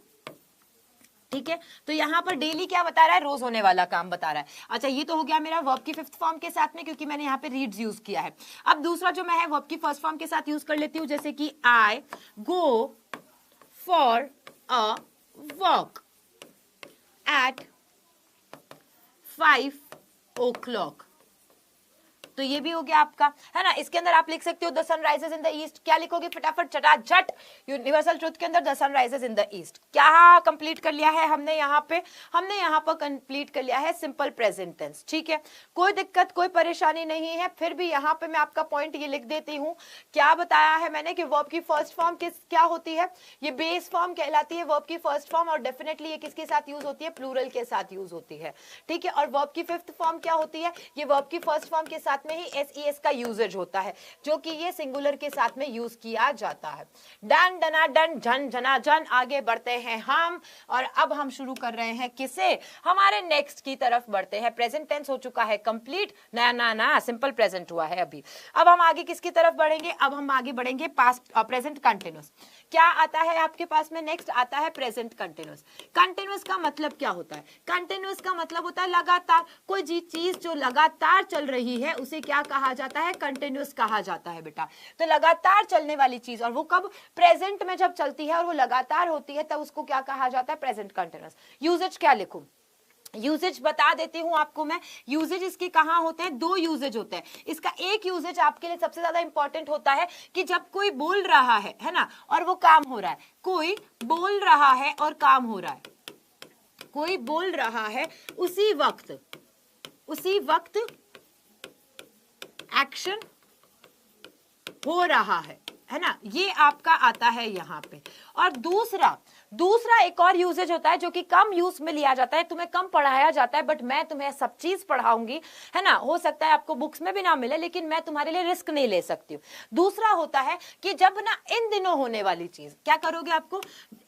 ठीक है, तो यहां पर डेली क्या बता रहा है? रोज होने वाला काम बता रहा है। अच्छा, ये तो हो गया मेरा वर्ब की फिफ्थ फॉर्म के साथ में, क्योंकि मैंने यहाँ पे रीड्स यूज किया है। अब दूसरा जो मैं है वर्ब की फर्स्ट फॉर्म के साथ यूज कर लेती हूँ, जैसे कि I go for a walk at 5 o'clock। तो ये भी हो गया आपका, है ना। इसके अंदर आप लिख सकते हो the sun rises in the east. क्या लिखोगे फटाफट, चटाचट? यूनिवर्सल ट्रुथ के अंदर the sun rises in the east. क्या कंप्लीट कर लिया है हमने यहाँ पे? हमने यहाँ पर कंप्लीट कर लिया है सिंपल प्रेजेंट टेंस। ठीक है, कोई दिक्कत कोई परेशानी नहीं है। फिर भी यहाँ पे मैं आपका पॉइंट ये लिख देती हूँ, क्या बताया है मैंने कि वर्ब की फर्स्ट फॉर्म क्या होती है? ये बेस फॉर्म कहलाती है वर्ब की फर्स्ट फॉर्म, और डेफिनेटली ये किसके साथ यूज होती है? प्लूरल के साथ यूज होती है। ठीक है, और वर्ब की फिफ्थ फॉर्म क्या होती है? ये वर्ब की फर्स्ट फॉर्म के साथ में ही SES का यूजेज होता है, जो कि ये सिंगुलर के साथ में यूज किया जाता है। डन डना डन, जन जना जन। आगे बढ़ते हैं हम, और अब हम शुरू कर रहे हैं किसे? हमारे नेक्स्ट की तरफ बढ़ते हैं। प्रेजेंट टेंस हो चुका है कंप्लीट, ना ना ना सिंपल प्रेजेंट हुआ है अभी। अब हम आगे किसकी तरफ बढ़ेंगे? अब हम आगे बढ़ेंगे पास्ट प्रेजेंट कंटिन्यूअस। क्या आता है आपके पास में? नेक्स्ट आता है प्रेजेंट कंटिन्यूअस। कंटिन्यूअस का मतलब क्या होता है? कंटिन्यूअस का मतलब होता है लगातार। कोई चीज जो लगातार चल रही है उसे क्या कहा जाता है? कंटिन्यूअस कहा जाता है बेटा। तो लगातार चलने वाली चीज, और वो कब? प्रेजेंट में जब चलती है और वो लगातार होती है, तब उसको क्या कहा जाता है? Present continuous. यूजेज क्या लिखूं? यूजेज बता देती हूं आपको मैं। यूजेज इसके कहां होते हैं? दो यूजेज होते हैं। इसका एक यूजेज आपके लिए सबसे ज्यादा इंपॉर्टेंट होता है कि जब कोई बोल रहा है ना, और वो काम हो रहा है। कोई बोल रहा है और काम हो रहा है, कोई बोल रहा है, उसी वक्त एक्शन हो रहा है ना। ये आपका आता है यहाँ पे। और दूसरा एक और यूजेज होता है जो कि कम यूज में लिया जाता है, तुम्हें कम पढ़ाया जाता है, बट मैं तुम्हें सब चीज पढ़ाऊंगी, है ना। हो सकता है आपको बुक्स में भी ना मिले, लेकिन मैं तुम्हारे लिए रिस्क नहीं ले सकती हूँ। दूसरा होता है कि जब ना इन दिनों होने वाली चीज, क्या करोगे? आपको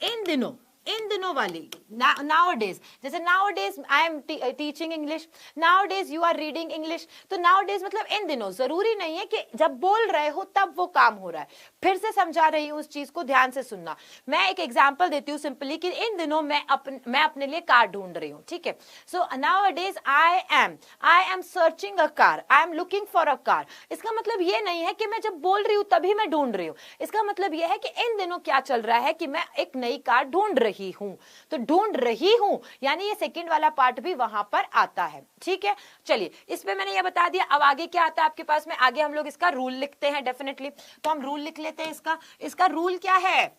इन दिनों इन दिनों वाली, नाउ डेज, जैसे now days I am teaching English, now days you are reading English. तो नाउ डेज मतलब इन दिनों, जरूरी नहीं है कि जब बोल रहे हो तब वो काम हो रहा है। फिर से समझा रही हूं, उस चीज को ध्यान से सुनना। मैं एक एग्जांपल देती हूँ सिंपली कि इन दिनों मैं अपने लिए कार ढूंढ रही हूँ, ठीक है। So now days I am searching a car, I am looking for a car. इसका मतलब ये नहीं है कि मैं जब बोल रही हूँ तभी मैं ढूंढ रही हूँ। इसका मतलब ये है कि इन दिनों क्या चल रहा है कि मैं एक नई कार ढूंढ रही हूं। तो ढूंढ रही हूं यानी ये सेकंड वाला पार्ट भी वहां पर आता है, ठीक है। चलिए, इसमें मैंने ये बता दिया। अब आगे क्या आता है आपके पास में, आगे हम लोग इसका रूल लिखते हैं डेफिनेटली। तो हम रूल लिख लेते हैं इसका रूल क्या है।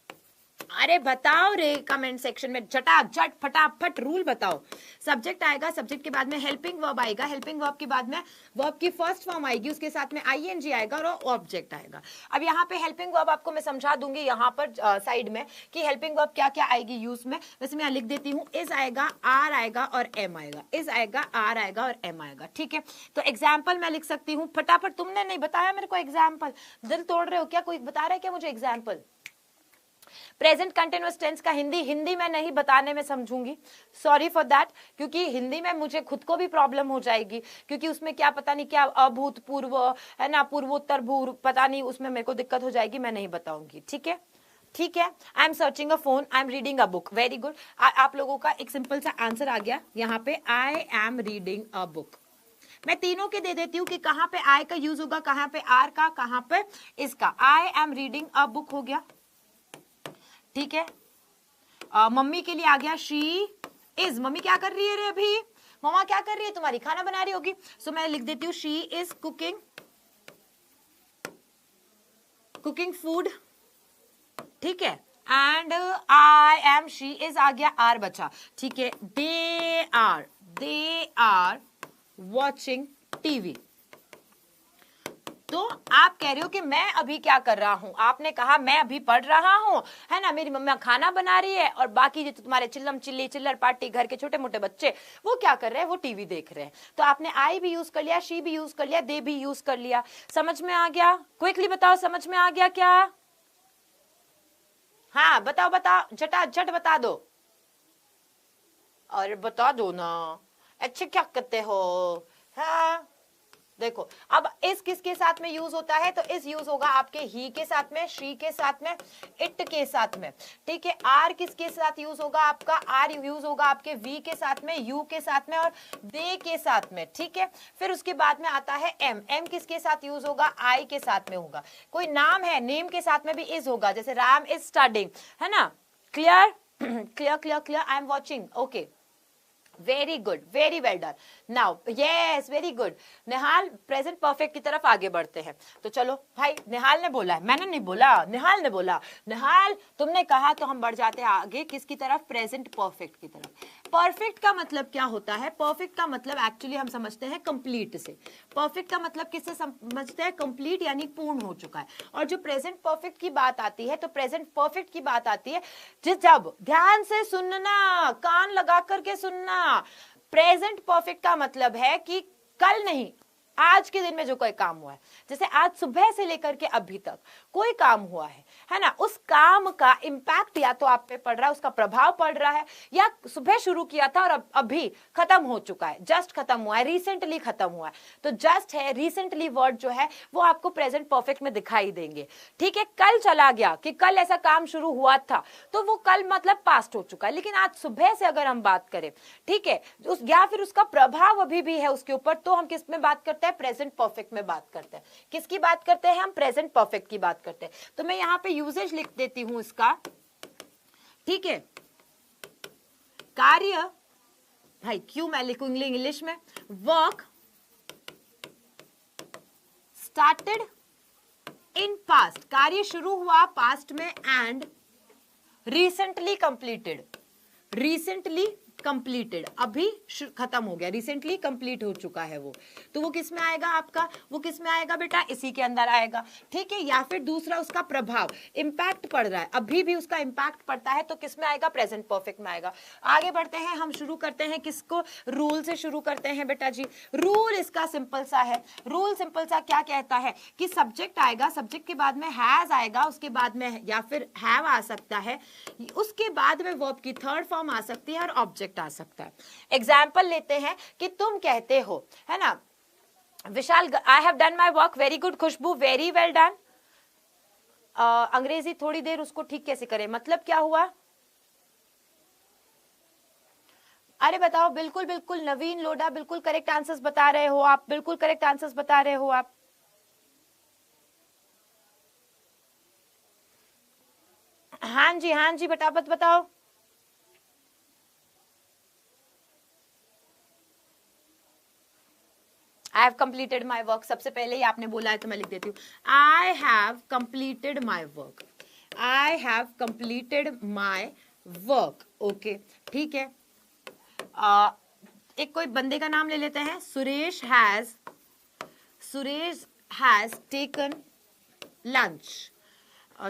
अरे बताओ रे कमेंट सेक्शन में, झटाझट फटाफट रूल बताओ। सब्जेक्ट आएगा, सब्जेक्ट के बाद में हेल्पिंग वर्ब आएगा, हेल्पिंग वर्ब के बाद में वर्ब की फर्स्ट फॉर्म आएगी, उसके साथ में आईएनजी आएगा और ऑब्जेक्ट आएगा। अब यहाँ पे हेल्पिंग वर्ब आपको मैं समझा दूंगी यहाँ पर साइड में कि हेल्पिंग वर्ब क्या क्या आएगी यूज में। वैसे मैं लिख देती हूँ, इज आएगा, आर आएगा और एम आएगा, इज आएगा, आर आएगा और एम आएगा, ठीक है। तो एग्जाम्पल मैं लिख सकती हूँ फटाफट। तुमने नहीं बताया मेरे को एग्जाम्पल, दिल तोड़ रहे हो क्या? कोई बता रहा है क्या मुझे एग्जाम्पल? प्रेजेंट कंटिन्यूअस टेंस का हिंदी में नहीं बताने में समझूंगी, सॉरी फॉर दैट, क्योंकि हिंदी में मुझे खुद को भी प्रॉब्लम हो जाएगी, क्योंकि उसमें क्या पता नहीं क्या अभूतपूर्व है ना, पूर्वोत्तर भूर, पता नहीं, उसमें मेरे को दिक्कत हो जाएगी, मैं नहीं बताऊंगी, ठीक है। ठीक है, I am searching a phone, I am reading a book, very good. आप लोगों का एक सिंपल सा आंसर आ गया यहाँ पे, I am reading a book. मैं तीनों के दे देती हूँ कि कहाँ पे आई का यूज होगा, कहाँ पे आर का, कहाँ पे इसका। I am reading a book हो गया, ठीक है। मम्मी के लिए आ गया शी इज। मम्मी क्या कर रही है रे अभी? मम्मा क्या कर रही है तुम्हारी? खाना बना रही होगी। सो मैं लिख देती हूँ शी इज कुकिंग फूड, ठीक है। And I am she is आ गया, आर बचा, ठीक है। They are watching TV. तो आप कह रहे हो कि मैं अभी क्या कर रहा हूं, आपने कहा मैं अभी पढ़ रहा हूं, है ना, मेरी मम्मा खाना बना रही है, और बाकी जो तुम्हारे चिल्लम चिल्ली चिल्लर पार्टी घर के छोटे मोटे बच्चे वो क्या कर रहे हैं, वो टीवी देख रहे हैं। तो आपने आई भी यूज कर लिया, शी भी यूज कर लिया, दे भी यूज कर लिया। समझ में आ गया? क्विकली बताओ, समझ में आ गया क्या? हाँ बताओ, झटाझट बता दो। और बता दो ना, अच्छे क्या करते हो। हाँ देखो, अब इस किसके साथ में यूज होता है, तो इस यूज होगा आपके ही के साथ में, शी के साथ में, इट के साथ में, ठीक है। आर किसके साथ यूज होगा आपका? आर यूज होगा आपके वी के साथ में, यू के साथ में और दे के साथ में, ठीक है। फिर उसके बाद में आता है एम। एम किसके साथ यूज होगा? आई के साथ में होगा। कोई नाम है, नेम के साथ में भी इज होगा, जैसे राम इज स्टडिंग, है ना। Clear clear clear clear, I am watching, okay, very good, very well done. Now yes, very good. Nihal, present perfect की तरफ आगे बढ़ते हैं। तो चलो भाई, निहाल ने बोला है, मैंने नहीं बोला, निहाल ने बोला। निहाल तुमने कहा तो हम बढ़ जाते हैं आगे, किसकी तरफ? प्रेजेंट परफेक्ट की तरफ। परफेक्ट का मतलब क्या होता है? परफेक्ट का मतलब एक्चुअली हम समझते हैं कंप्लीट से। परफेक्ट का मतलब किससे समझते हैं? कंप्लीट यानी पूर्ण हो चुका है। और जो प्रेजेंट परफेक्ट की बात आती है, तो प्रेजेंट परफेक्ट की बात आती है जब, ध्यान से सुनना, कान लगा करके सुनना, प्रेजेंट परफेक्ट का मतलब है कि कल नहीं, आज के दिन में जो कोई काम हुआ है, जैसे आज सुबह से लेकर के अभी तक कोई काम हुआ है ना, उस काम का इंपैक्ट या तो आप पे पड़ रहा है, उसका प्रभाव पड़ रहा है, या सुबह शुरू किया था और अभी खत्म हो चुका है, जस्ट खत्म हुआ है, रिसेंटली खत्म हुआ है। तो जस्ट है, रिसेंटली वर्ड जो है वो आपको प्रेजेंट परफेक्ट में दिखाई देंगे, ठीक है। कल चला गया, कि कल ऐसा काम शुरू हुआ था, तो वो कल मतलब पास्ट हो चुका है। लेकिन आज सुबह से अगर हम बात करें, ठीक है, या फिर उसका प्रभाव अभी भी है उसके ऊपर, तो हम किस में बात करते हैं? प्रेजेंट परफेक्ट में बात करते हैं। किसकी बात करते हैं हम? प्रेजेंट परफेक्ट की बात करते हैं। तो मैं यहां पे यूजेज लिख देती हूं इसका, ठीक है। कार्य, भाई क्यों मैं लिखूंगी इंग्लिश में? वर्क स्टार्टेड इन पास्ट, कार्य शुरू हुआ पास्ट में, and recently completed, recently completed, अभी खत्म हो गया, रिसेंटली कंप्लीट हो चुका है वो, तो वो किस में आएगा आपका, वो किस में आएगा बेटा, इसी के अंदर आएगा, ठीक है। या फिर दूसरा उसका प्रभाव, इम्पैक्ट पड़ रहा है, अभी भी उसका इम्पैक्ट पड़ता है, तो किस में आएगा, प्रेजेंट परफेक्ट में आएगा। आगे बढ़ते हैं, हम शुरू करते हैं किसको, रूल से शुरू करते हैं बेटा जी। रूल इसका सिंपल सा है, रूल सिंपल सा क्या कहता है कि सब्जेक्ट आएगा, सब्जेक्ट के बाद में हैज आएगा, उसके बाद में या फिर हैव आ सकता है, उसके बाद में वर्ब की थर्ड फॉर्म आ सकती है और ऑब्जेक्ट आ सकता है। एग्जाम्पल लेते हैं कि तुम कहते हो, है ना, Vishal I have done my work very good, Khushboo very well done. अंग्रेजी थोड़ी देर उसको ठीक कैसे करें, मतलब क्या हुआ, अरे बताओ, बिल्कुल बिल्कुल नवीन लोडा, बिल्कुल करेक्ट आंसर्स बता रहे हो आप, बिल्कुल करेक्ट आंसर्स बता रहे हो आप। हाँ जी बटाबट बताओ। I have completed my work, सबसे पहले ही आपने बोला है तो मैं लिख देती हूँ, I have completed my work, I have completed my work, okay ठीक है। एक कोई बंदे का नाम ले लेते हैं, Suresh has taken lunch,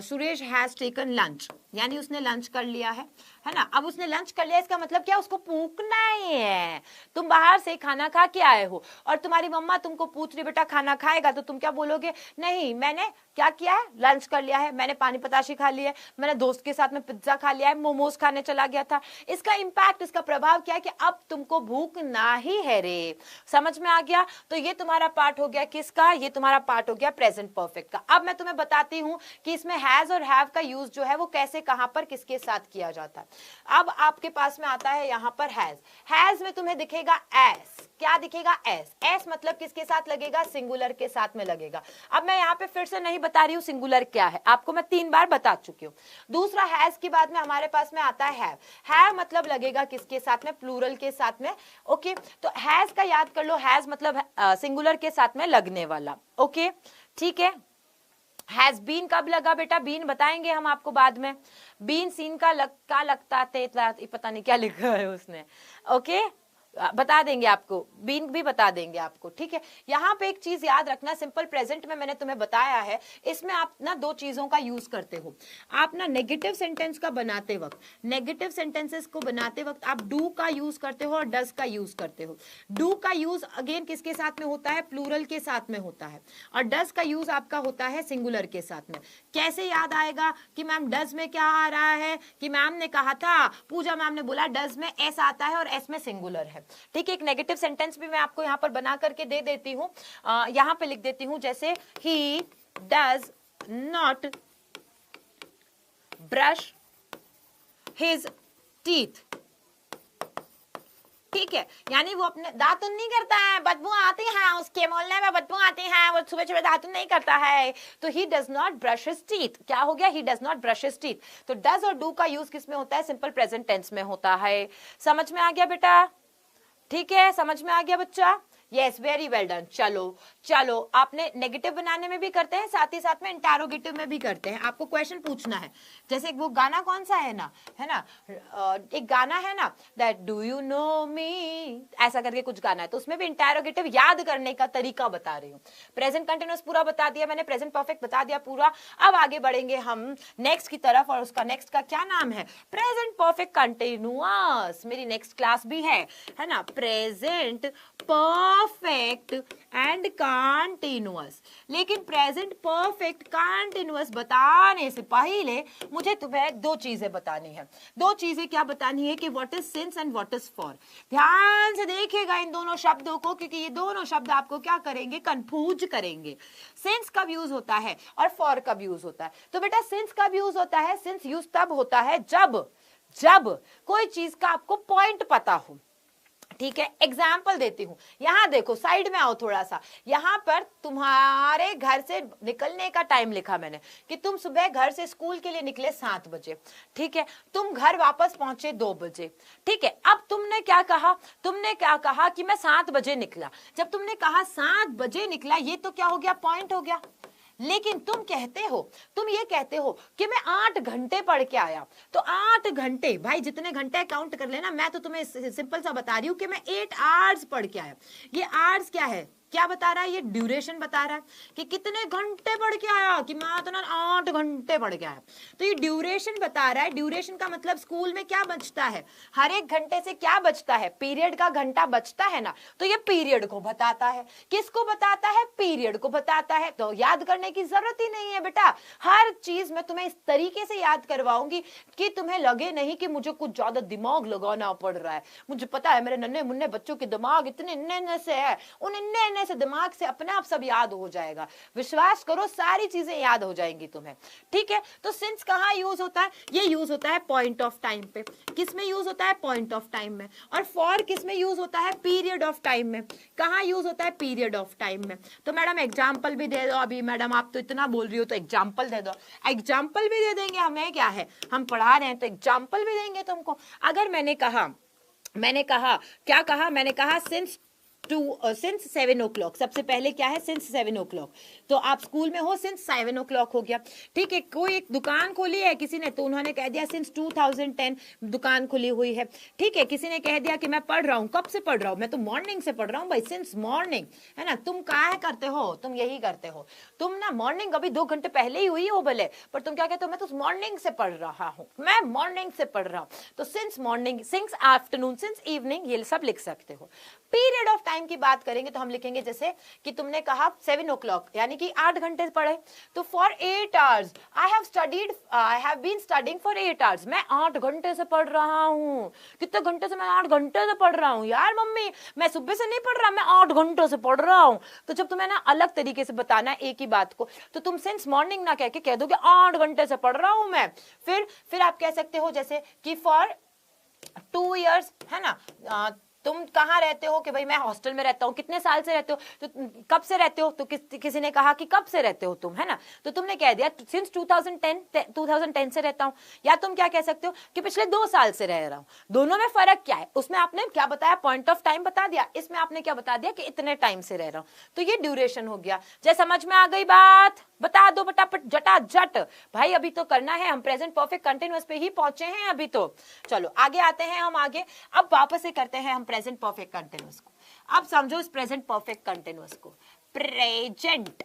Suresh has taken lunch, यानी उसने लंच कर लिया है ना। अब उसने लंच कर लिया, इसका मतलब क्या, उसको पूछना ही है। तुम बाहर से खाना खा के आए हो और तुम्हारी मम्मा तुमको पूछ रही बेटा खाना खाएगा, तो तुम क्या बोलोगे, नहीं मैंने क्या किया है, लंच कर लिया है, मैंने पानी पताशी खा ली है, मैंने दोस्त के साथ में पिज्जा खा लिया है, मोमोज खाने चला गया था। इसका इम्पैक्ट, इसका प्रभाव क्या है कि अब तुमको भूख ना ही है रे, समझ में आ गया। तो ये तुम्हारा पार्ट हो गया किसका, ये तुम्हारा पार्ट हो गया प्रेजेंट परफेक्ट का। अब मैं तुम्हें बताती हूँ कि इसमें हैज और हैव का यूज जो है वो कैसे, कहां पर, किसके साथ किया जाता है। अब आपके पास में आता है यहां पर हैज में तुम्हें दिखेगा एस, क्या दिखेगा, एस, एस मतलब किसके साथ लगेगा, सिंगुलर के साथ में लगेगा। अब मैं यहाँ पे फिर से नहीं बता रही हूँ सिंगुलर क्या है, आपको मैं 3 बार बता चुकी हूँ। दूसरा हैज के बाद में हमारे पास में आता है हैव मतलब लगेगा किसके साथ में, प्लूरल के साथ में, ओके। तो हैज का याद कर लो, हैज मतलब सिंगुलर के साथ में लगने वाला, ओके ठीक है। हैज बीन कब लगा बेटा, बीन बताएंगे हम आपको बाद में, बीन सीन का लगता थे, पता नहीं क्या लिखा है उसने, ओके बता देंगे आपको, बीन भी बता देंगे आपको, ठीक है। यहाँ पे एक चीज याद रखना, सिंपल प्रेजेंट में मैंने तुम्हें बताया है, इसमें आप ना 2 चीजों का यूज करते हो। आप ना नेगेटिव सेंटेंस का बनाते वक्त, नेगेटिव सेंटेंसेस को बनाते वक्त आप डू का यूज करते हो और डज का यूज करते हो। डू का यूज अगेन किसके साथ में होता है, प्लूरल के साथ में होता है, और डज का यूज आपका होता है सिंगुलर के साथ में। कैसे याद आएगा कि मैम डज में क्या आ रहा है, कि मैम ने कहा था, पूजा मैम ने बोला डज में एस आता है और एस में सिंगुलर है, ठीक है। एक नेगेटिव सेंटेंस भी मैं आपको यहां पर बना करके दे देती हूं, यहां पे लिख देती हूं, जैसे he does not brush his teeth, ठीक है, यानी वो अपने दातुन नहीं करता है, बदबू आती है उसके मोहल्ले में, बदबू आती है, वो सुबह सुबह दातुन नहीं करता है, तो he does not brush his teeth, क्या हो गया, he does not brush his teeth. तो डज और डू का यूज किसमें होता है, सिंपल प्रेजेंट टेंस में होता है। समझ में आ गया बेटा, ठीक है, समझ में आ गया बच्चा, यस वेरी वेल डन। चलो चलो, आपने नेगेटिव बनाने में भी करते हैं, साथ ही साथ में इंटरोगेटिव में भी करते हैं। आपको क्वेश्चन पूछना है, जैसे वो गाना कौन सा है ना, एक गाना है ना, दैट डू यू नो मी, ऐसा करके कुछ गाना है, तो उसमें भी इंटरोगेटिव याद करने का तरीका बता रही हूँ। प्रेजेंट कंटिन्यूअस पूरा बता दिया मैंने, प्रेजेंट परफेक्ट बता दिया पूरा। अब आगे बढ़ेंगे हम नेक्स्ट की तरफ, और उसका नेक्स्ट का क्या नाम है, प्रेजेंट परफेक्ट कंटिन्यूअस। मेरी नेक्स्ट क्लास भी है ना, प्रेजेंट परफेक्ट एंड कंटिन्यूअस। लेकिन प्रेजेंट परफेक्ट कंटिन्यूअस बताने से पहले मुझे तुम्हें 2 चीजें बतानी है। 2 चीजें क्या बतानी है कि what is since and what is for. ध्यान से देखिएगा इन दोनों शब्दों को, क्योंकि ये दोनों शब्द आपको क्या करेंगे, कंफ्यूज करेंगे। सिंस कब यूज होता है और फॉर कब यूज होता है। तो बेटा सिंस कब यूज होता है, सिंस यूज तब होता है जब कोई चीज का आपको पॉइंट पता हो, ठीक है। एग्जाम्पल देती हूं, यहां देखो, साइड में आओ थोड़ा सा, यहां पर तुम्हारे घर से निकलने का टाइम लिखा मैंने कि तुम सुबह घर से स्कूल के लिए निकले 7 बजे, ठीक है, तुम घर वापस पहुंचे 2 बजे, ठीक है। अब तुमने क्या कहा कि मैं 7 बजे निकला। जब तुमने कहा 7 बजे निकला, ये तो क्या हो गया, पॉइंट हो गया। लेकिन तुम कहते हो, तुम ये कहते हो कि मैं 8 घंटे पढ़ के आया, तो 8 घंटे भाई जितने घंटे काउंट कर लेना, मैं तो तुम्हें सिंपल सा बता रही हूं कि मैं 8 आवर्स पढ़ के आया। ये आवर्स क्या है, क्या बता रहा है, ये ड्यूरेशन बता रहा है कि कितने घंटे पढ़ के आया, कि मैं तो ना 8 घंटे पढ़ के आया, तो ये ड्यूरेशन बता रहा है। ड्यूरेशन का मतलब स्कूल में क्या बचता है, हर एक घंटे से क्या बचता है, पीरियड का घंटा बचता है ना, तो ये पीरियड को बताता है। किसको बताता है, पीरियड को बताता है। तो याद करने की जरूरत ही नहीं है बेटा, हर चीज मैं तुम्हें इस तरीके से याद करवाऊंगी कि तुम्हें लगे नहीं कि मुझे कुछ ज्यादा दिमाग लगाना पड़ रहा है। मुझे पता है मेरे नन्हे मुन्ने बच्चों के दिमाग इतने नन्हे से है, उन नन्हे से दिमाग से अपने आप सब याद हो जाएगा। विश्वास करो सारी चीजें याद हो जाएंगी तुम्हें, ठीक है। तो सिंस कहाँ यूज होता है, ये यूज होता है पॉइंट ऑफ टाइम पे। किस में यूज होता है, पॉइंट ऑफ टाइम में। और फॉर किस में यूज होता है, पीरियड ऑफ टाइम में। कहाँ यूज होता है, पीरियड ऑफ टाइम में। तो मैडम एग्जाम्पल भी दे दो, अभी मैडम आप तो इतना बोल रही हो तो एग्जाम्पल दे दो। एग्जाम्पल भी दे देंगे, हमें क्या है, हम पढ़ा रहे हैं तो एग्जाम्पल भी देंगे तुमको। अगर मैंने कहा क्या कहा, मैंने कहा सिंस 7 o'clock, सबसे पहले क्या है, सिंस 7 o'clock, तो आप स्कूल में हो, सिंस 7 o'clock हो गया, ठीक है। कोई एक दुकान खोली है किसी ने, तो उन्होंने कह दिया सिंस 2010 दुकान खुली हुई है, ठीक है। किसी ने कह दिया कि मैं पढ़ रहा हूँ, कब से पढ़ रहा हूँ, मैं तो मॉर्निंग से पढ़ रहा हूँ भाई, सिंस मॉर्निंग, है ना। तुम क्या करते हो, तुम यही करते हो, तुम ना मॉर्निंग अभी 2 घंटे पहले ही हुई हो भले, पर तुम क्या कहते हो, मैं तो मॉर्निंग से पढ़ रहा हूँ, मैं मॉर्निंग से पढ़ रहा हूँ। तो since morning, since afternoon, since evening, ये सब लिख सकते हो। पीरियड ऑफ टाइम की बात करेंगे तो हम लिखेंगे जैसे कि तुमने कहा 7 o'clock, यानी कि 8 घंटे पढ़े, तो for 8 hours I have been studying for 8 hours, मैं 8 घंटे से पढ़ रहा हूँ। कितने घंटे से, मैं 8 घंटे से पढ़ रहा हूँ यार मम्मी, मैं सुबह से नहीं पढ़ रहा, मैं 8 घंटों से पढ़ रहा हूँ। तो जब तुम्हें ना अलग तरीके से बताना एक ही बात को, तो तुम सिंस मॉर्निंग ना कह दोगे 8 घंटे से पढ़ रहा हूँ मैं। फिर आप कह सकते हो जैसे कि फॉर 2 years, है ना। तुम कहाँ रहते हो, कि भाई मैं हॉस्टल में रहता हूँ। कितने साल से रहते हो, तो कब से रहते हो, तो किसी ने कहा कि कब से रहते हो तुम, है ना, तो तुमने कह दिया सिंस 2010 से रहता हूँ। या तुम क्या कह सकते हो कि पिछले 2 साल से रह रहा हूँ। दोनों में फर्क क्या है, उसमें आपने क्या बताया, पॉइंट ऑफ टाइम बता दिया, इसमें आपने क्या बता दिया कि इतने टाइम से रह रहा हूँ। तो ये ड्यूरेशन हो गया। जैसे समझ में आ गई बात, बता दो फटाफट जटाजट भाई, अभी तो करना है, हम प्रेजेंट परफेक्ट कंटिन्यूअस पे ही पहुंचे हैं अभी तो। चलो आगे आते हैं हम आगे, अब वापस से करते हैं हम प्रेजेंट परफेक्ट कंटिन्यूअस को। अब समझो इस प्रेजेंट परफेक्ट कंटिन्यूअस को, present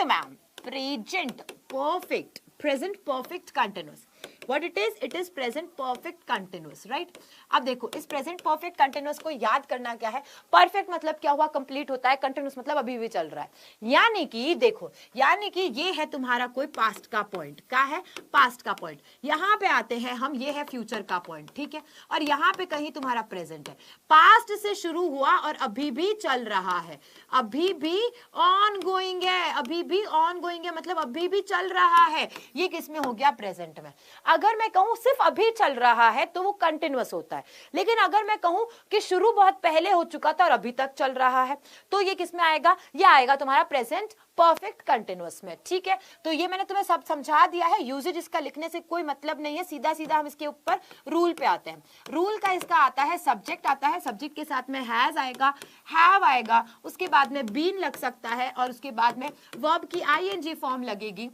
ma'am, present perfect, present perfect continuous, what it is present perfect continuous, right। अब देखो इस present perfect continuous को याद करना क्या है, perfect मतलब क्या हुआ, complete होता है, continuous मतलब अभी भी चल रहा है। यानी कि देखो, यानी कि ये है तुम्हारा कोई past का point, क्या है, past का point। यहाँ पे आते हैं हम, ये है future का point, ठीक है। और यहाँ पे कहीं तुम्हारा present है, past से शुरू हुआ और अभी भी चल रहा है, अभी भी ongoing है, अभी भी ongoing है मतलब अभी भी चल रहा है। ये किसमें हो गया, present में। अगर मैं कहूं सिर्फ अभी चल रहा है तो वो कंटिन्यूअस होता है, लेकिन अगर मैं कहूं कि शुरू बहुत पहले हो चुका था और अभी तक चल रहा है, तो ये किसमें आएगा, ये आएगा तुम्हारा प्रेजेंट परफेक्ट कंटिन्यूअस में, ठीक है। तो ये मैंने तुम्हें सब समझा दिया है, यूजेज इसका लिखने से कोई मतलब नहीं है, सीधा सीधा हम इसके ऊपर रूल पे आते हैं। रूल का इसका आता है, सब्जेक्ट आता है, सब्जेक्ट के साथ में हैज आएगा, हैव आएगा, उसके बाद में बीन लग सकता है, और उसके बाद में वर्ब की आईएनजी फॉर्म लगेगी।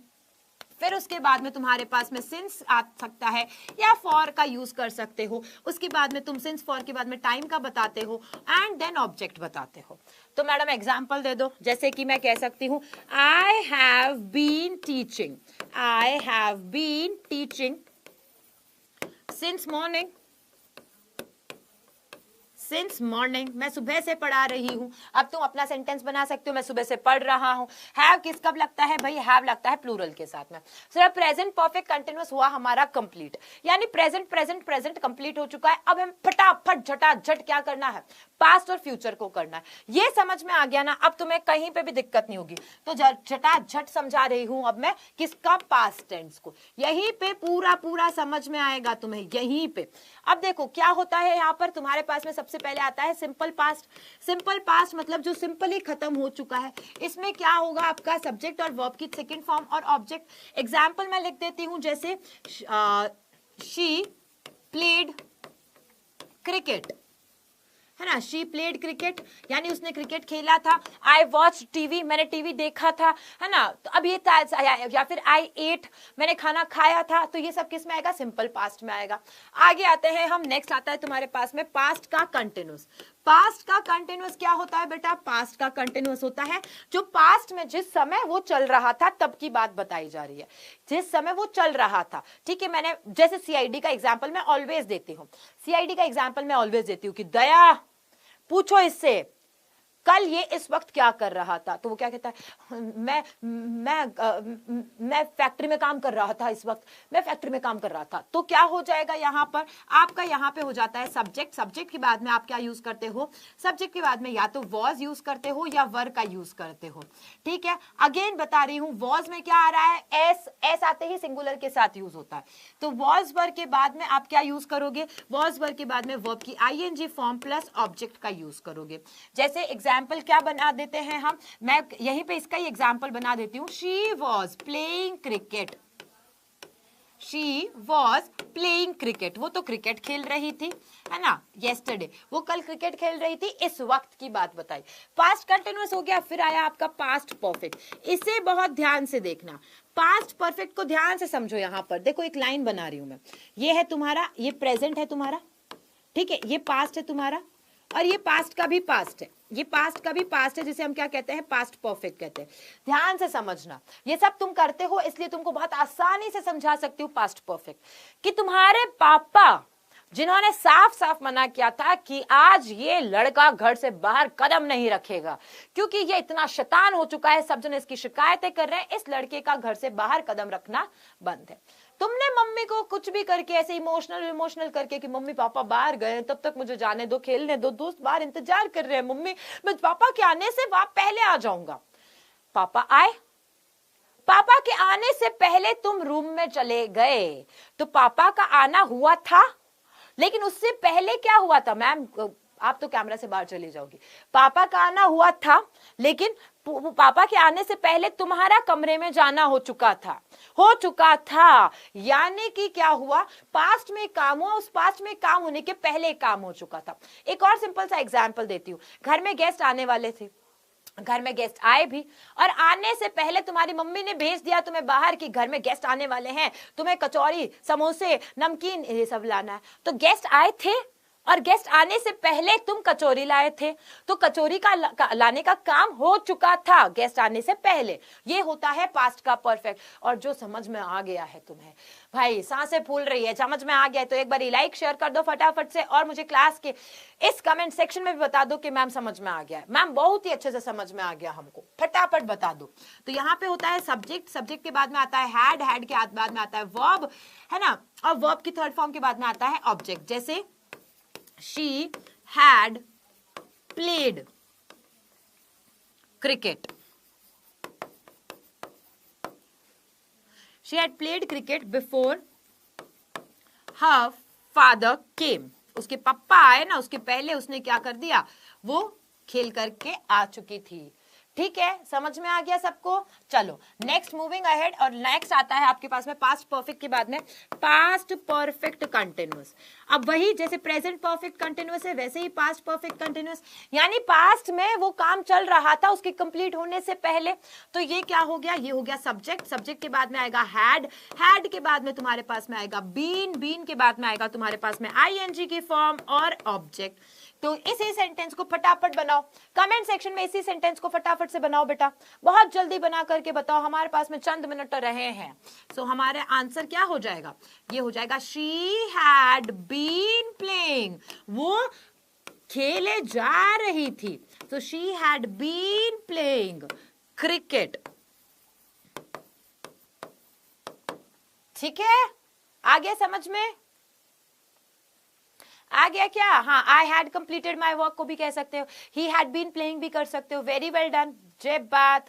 फिर उसके बाद में तुम्हारे पास में सिंस आ सकता है, या फॉर का यूज कर सकते हो। उसके बाद में तुम सिंस फॉर के बाद में टाइम का बताते हो, एंड देन ऑब्जेक्ट बताते हो। तो मैडम एग्जांपल दे दो, जैसे कि मैं कह सकती हूँ I have been teaching, I have been teaching since morning, since morning, मैं सुबह से पढ़ा रही हूं। अब तुम अपना सेंटेंस बना सकते हो, मैं सुबह से पढ़ रहा हूं। हैव किस कब लगता है भाई, हैव लगता है प्लूरल के साथ में। सिर्फ प्रेजेंट परफेक्ट कंटिन्यूअस हुआ हमारा कंप्लीट, यानी प्रेजेंट प्रेजेंट प्रेजेंट कंप्लीट हो चुका है। अब हम फटाफट झटाझट क्या करना है, पास्ट और फ्यूचर को करना है। ये समझ में आ गया ना, अब तुम्हें कहीं पे भी दिक्कत नहीं होगी। तो झटाझट समझा रही हूं अब मैं किसका, पास्ट टेंस को। यहीं पे पूरा पूरा समझ में आएगा तुम्हें, यहीं पे। अब देखो क्या होता है, यहाँ पर तुम्हारे पास में सबसे पहले आता है सिंपल पास्ट। सिंपल पास्ट मतलब जो सिंपली खत्म हो चुका है। इसमें क्या होगा, आपका सब्जेक्ट और वर्ब की सेकंड फॉर्म और ऑब्जेक्ट। एग्जाम्पल मैं लिख देती हूं, जैसे शी प्लेड क्रिकेट, है ना। शी प्लेड क्रिकेट यानी उसने क्रिकेट खेला था। आई वॉच टीवी, मैंने टीवी देखा था, है ना। तो अब ये या फिर आई एट, मैंने खाना खाया था। तो ये सब किस में आएगा, सिंपल पास्ट में आएगा। आगे आते हैं हम, नेक्स्ट आता है तुम्हारे पास में पास्ट का कंटिन्यूस। पास्ट का कंटिन्यूस क्या होता है बेटा, पास्ट का कंटिन्यूस होता है जो पास्ट में जिस समय वो चल रहा था तब की बात बताई जा रही है, जिस समय वो चल रहा था। ठीक है, मैंने जैसे सीआईडी का एग्जांपल मैं ऑलवेज देती हूँ, सीआईडी का एग्जांपल मैं ऑलवेज देती हूँ कि दया पूछो इससे कल ये इस वक्त क्या कर रहा था। तो वो क्या कहता है, मैं फैक्ट्री में काम कर रहा था, इस वक्त मैं फैक्ट्री में काम कर रहा था। तो क्या हो जाएगा यहां पर आपका, यहां पे हो जाता है सब्जेक्ट। सब्जेक्ट के बाद में आप क्या यूज करते हो, सब्जेक्ट के बाद में या तो वॉज यूज करते हो या वर का यूज करते हो। ठीक है, अगेन बता रही हूं, वॉज में क्या आ रहा है, एस, एस आते ही सिंगुलर के साथ यूज होता है। तो वॉज वर के बाद में आप क्या यूज करोगे, वॉज वर के बाद में वर्ब की आईएनजी फॉर्म प्लस ऑब्जेक्ट का यूज करोगे। जैसे एग्जाम्पल क्या बना देते हैं हम, मैं यहीं पे इसका ही एग्जाम्पल बना देती हूं। She was playing cricket, she was playing cricket, वो तो क्रिकेट खेल रही थी, है ना, येस्टरडे, वो कल क्रिकेट खेल रही थी, इस वक्त की बात बताई। पास्ट कंटिन्यूअस हो गया, फिर आया आपका पास्ट परफेक्ट। इसे बहुत ध्यान से देखना, पास्ट परफेक्ट को ध्यान से समझो। यहां पर देखो एक लाइन बना रही हूं मैं, ये है तुम्हारा, ये प्रेजेंट है तुम्हारा, ठीक है, ये पास्ट है तुम्हारा, और ये पास्ट का भी पास्ट है, ये पास्ट का भी पास्ट है, जिसे हम क्या कहते हैं, पास्ट परफेक्ट कहते हैं। ध्यान से समझना, ये सब तुम करते हो इसलिए तुमको बहुत आसानी से समझा सकती हूँ पास्ट परफेक्ट, कि तुम्हारे पापा जिन्होंने साफ साफ मना किया था कि आज ये लड़का घर से बाहर कदम नहीं रखेगा क्योंकि ये इतना शैतान हो चुका है, सब जन इसकी शिकायतें कर रहे हैं, इस लड़के का घर से बाहर कदम रखना बंद है। तुमने मम्मी को कुछ भी करके ऐसे इमोशनल करके कि मम्मी पापा बाहर गए, तब तक मुझे जाने दो, खेलने दो, दोस्त बाहर इंतजार कर रहे हैं, मम्मी मैं पापा के आने से वहां पहले आ जाऊंगा। पापा आए, पापा के आने से पहले तुम रूम में चले गए, तो पापा का आना हुआ था, लेकिन उससे पहले क्या हुआ था, मैम आप तो कैमरा से बाहर चली जाओगी, पापा का आना हुआ था, लेकिन पापा के आने से पहले तुम्हारा कमरे में जाना हो चुका था, यानी कि क्या हुआ, पास्ट में काम हुआ, उस पास्ट में काम होने के पहले काम हो चुका था। एक और सिंपल सा एग्जांपल देती हूँ, घर में गेस्ट आने वाले थे, घर में गेस्ट आए भी, और आने से पहले तुम्हारी मम्मी ने भेज दिया तुम्हें बाहर कि घर में गेस्ट आने वाले हैं, तुम्हें कचौरी, समोसे, नमकीन ये सब लाना है। तो गेस्ट आए थे और गेस्ट आने से पहले तुम कचौरी लाए थे, तो कचौरी का लाने का काम हो चुका था गेस्ट आने से पहले। ये होता है पास्ट का परफेक्ट। और जो समझ में आ गया है तुम्हें, भाई सांसें फूल रही है, समझ में आ गया है तो एक बार लाइक शेयर कर दो फटाफट से, और मुझे क्लास के इस कमेंट सेक्शन में भी बता दो कि मैम समझ में आ गया है, मैम बहुत ही अच्छे से समझ में आ गया, हमको फटाफट बता दो। तो यहाँ पे होता है सब्जेक्ट, सब्जेक्ट के बाद में आता है हैड, हैड के बाद में आता है वर्ब, है ना, और वर्ब की थर्ड फॉर्म के बाद में आता है ऑब्जेक्ट। जैसे she had played cricket, she had played cricket before her father came, उसके पापा आए ना, उसके पहले उसने क्या कर दिया, वो खेल करके आ चुकी थी। ठीक है, समझ में आ गया सबको। चलो नेक्स्ट मूविंग अहेड, और नेक्स्ट आता है आपके पास में पास्ट परफेक्ट के बाद में पास्ट परफेक्ट कंटिन्यूअस। अब वही जैसे प्रेजेंट परफेक्ट कंटिन्यूअस है, वैसे ही पास्ट परफेक्ट कंटिन्यूअस, यानी पास्ट में वो काम चल रहा था उसके कंप्लीट होने से पहले। तो ये क्या हो गया, ये हो गया सब्जेक्ट, सब्जेक्ट के बाद में आएगा हैड, हैड के बाद में तुम्हारे पास में आएगा बीन, बीन के बाद में आएगा तुम्हारे पास में आईएनजी की फॉर्म और ऑब्जेक्ट। तो इसी सेंटेंस को फटाफट बनाओ, कमेंट सेक्शन में इसी सेंटेंस को फटाफट से बनाओ बेटा, बहुत जल्दी बना करके बताओ, हमारे पास में चंद मिनट रहे हैं। सो हमारे आंसर क्या हो जाएगा, ये हो जाएगा शी हैड बीन प्लेइंग, वो खेले जा रही थी, तो she had been playing cricket. ठीक है, आ गया समझ में, आ गया क्या। हाँ, I had completed my work को भी कह सकते हो, ही हैड बीन प्लेइंग भी कर सकते हो। वेरी वेल डन, जय बात,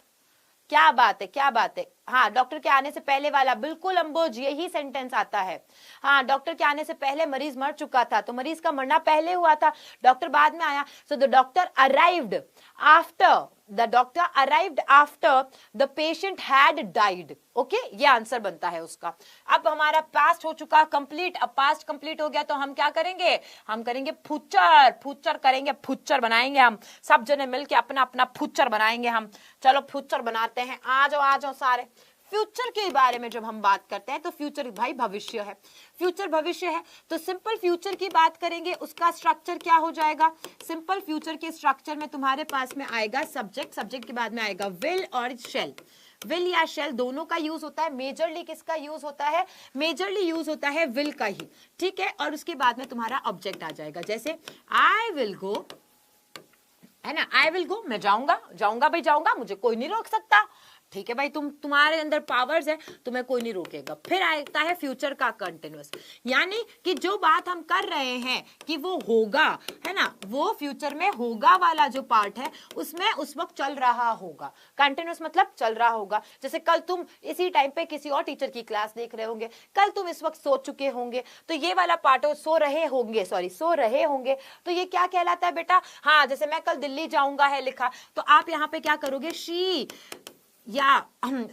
क्या बात है, क्या बात है। हाँ, डॉक्टर के आने से पहले वाला बिल्कुल अंबोज, यही सेंटेंस आता है। हाँ, डॉक्टर के आने से पहले मरीज मर चुका था, तो मरीज का मरना पहले हुआ था, डॉक्टर बाद में आया। So the doctor arrived after the doctor arrived after the patient had died. Okay, ये आंसर बनता है उसका। अब हमारा पास्ट हो चुका कंप्लीट, अब पास्ट कंप्लीट हो गया तो हम क्या करेंगे, हम करेंगे फ्यूचर, फ्यूचर करेंगे, फ्यूचर बनाएंगे हम सब जने मिलके अपना अपना फ्यूचर बनाएंगे हम। चलो फ्यूचर बनाते हैं, आ जाओ सारे। फ्यूचर के बारे में जब हम बात करते हैं तो फ्यूचर भाई भविष्य है, फ्यूचर भविष्य है, तो सिंपल फ्यूचर की बात करेंगे, उसका स्ट्रक्चर क्या हो जाएगा। सिंपल फ्यूचर के स्ट्रक्चर में तुम्हारे पास में आएगा सब्जेक्ट, सब्जेक्ट के बाद में आएगा विल और शेल। विल या शेल दोनों का यूज होता है, मेजरली किसका यूज होता है, मेजरली यूज होता है विल का ही, ठीक है। और उसके बाद में तुम्हारा ऑब्जेक्ट आ जाएगा, जैसे आई विल गो, है ना, आई विल गो, मैं जाऊंगा, जाऊंगा भाई जाऊंगा, मुझे कोई नहीं रोक सकता, ठीक है भाई, तुम्हारे अंदर पावर्स है, तुम्हें कोई नहीं रोकेगा। फिर आता है फ्यूचर का कंटिन्यूअस, यानी कि जो बात हम कर रहे हैं कि वो होगा, है ना, वो फ्यूचर में होगा वाला जो पार्ट है उसमें उस वक्त चल रहा होगा। कंटिन्यूअस मतलब चल रहा होगा। जैसे कल तुम इसी टाइम पे किसी और टीचर की क्लास देख रहे होंगे, कल तुम इस वक्त सो चुके होंगे, तो ये वाला पार्ट हो, सो रहे होंगे, तो ये क्या कहलाता है बेटा, हाँ, जैसे मैं कल दिल्ली जाऊंगा है लिखा, तो आप यहाँ पे क्या करोगे, शी, या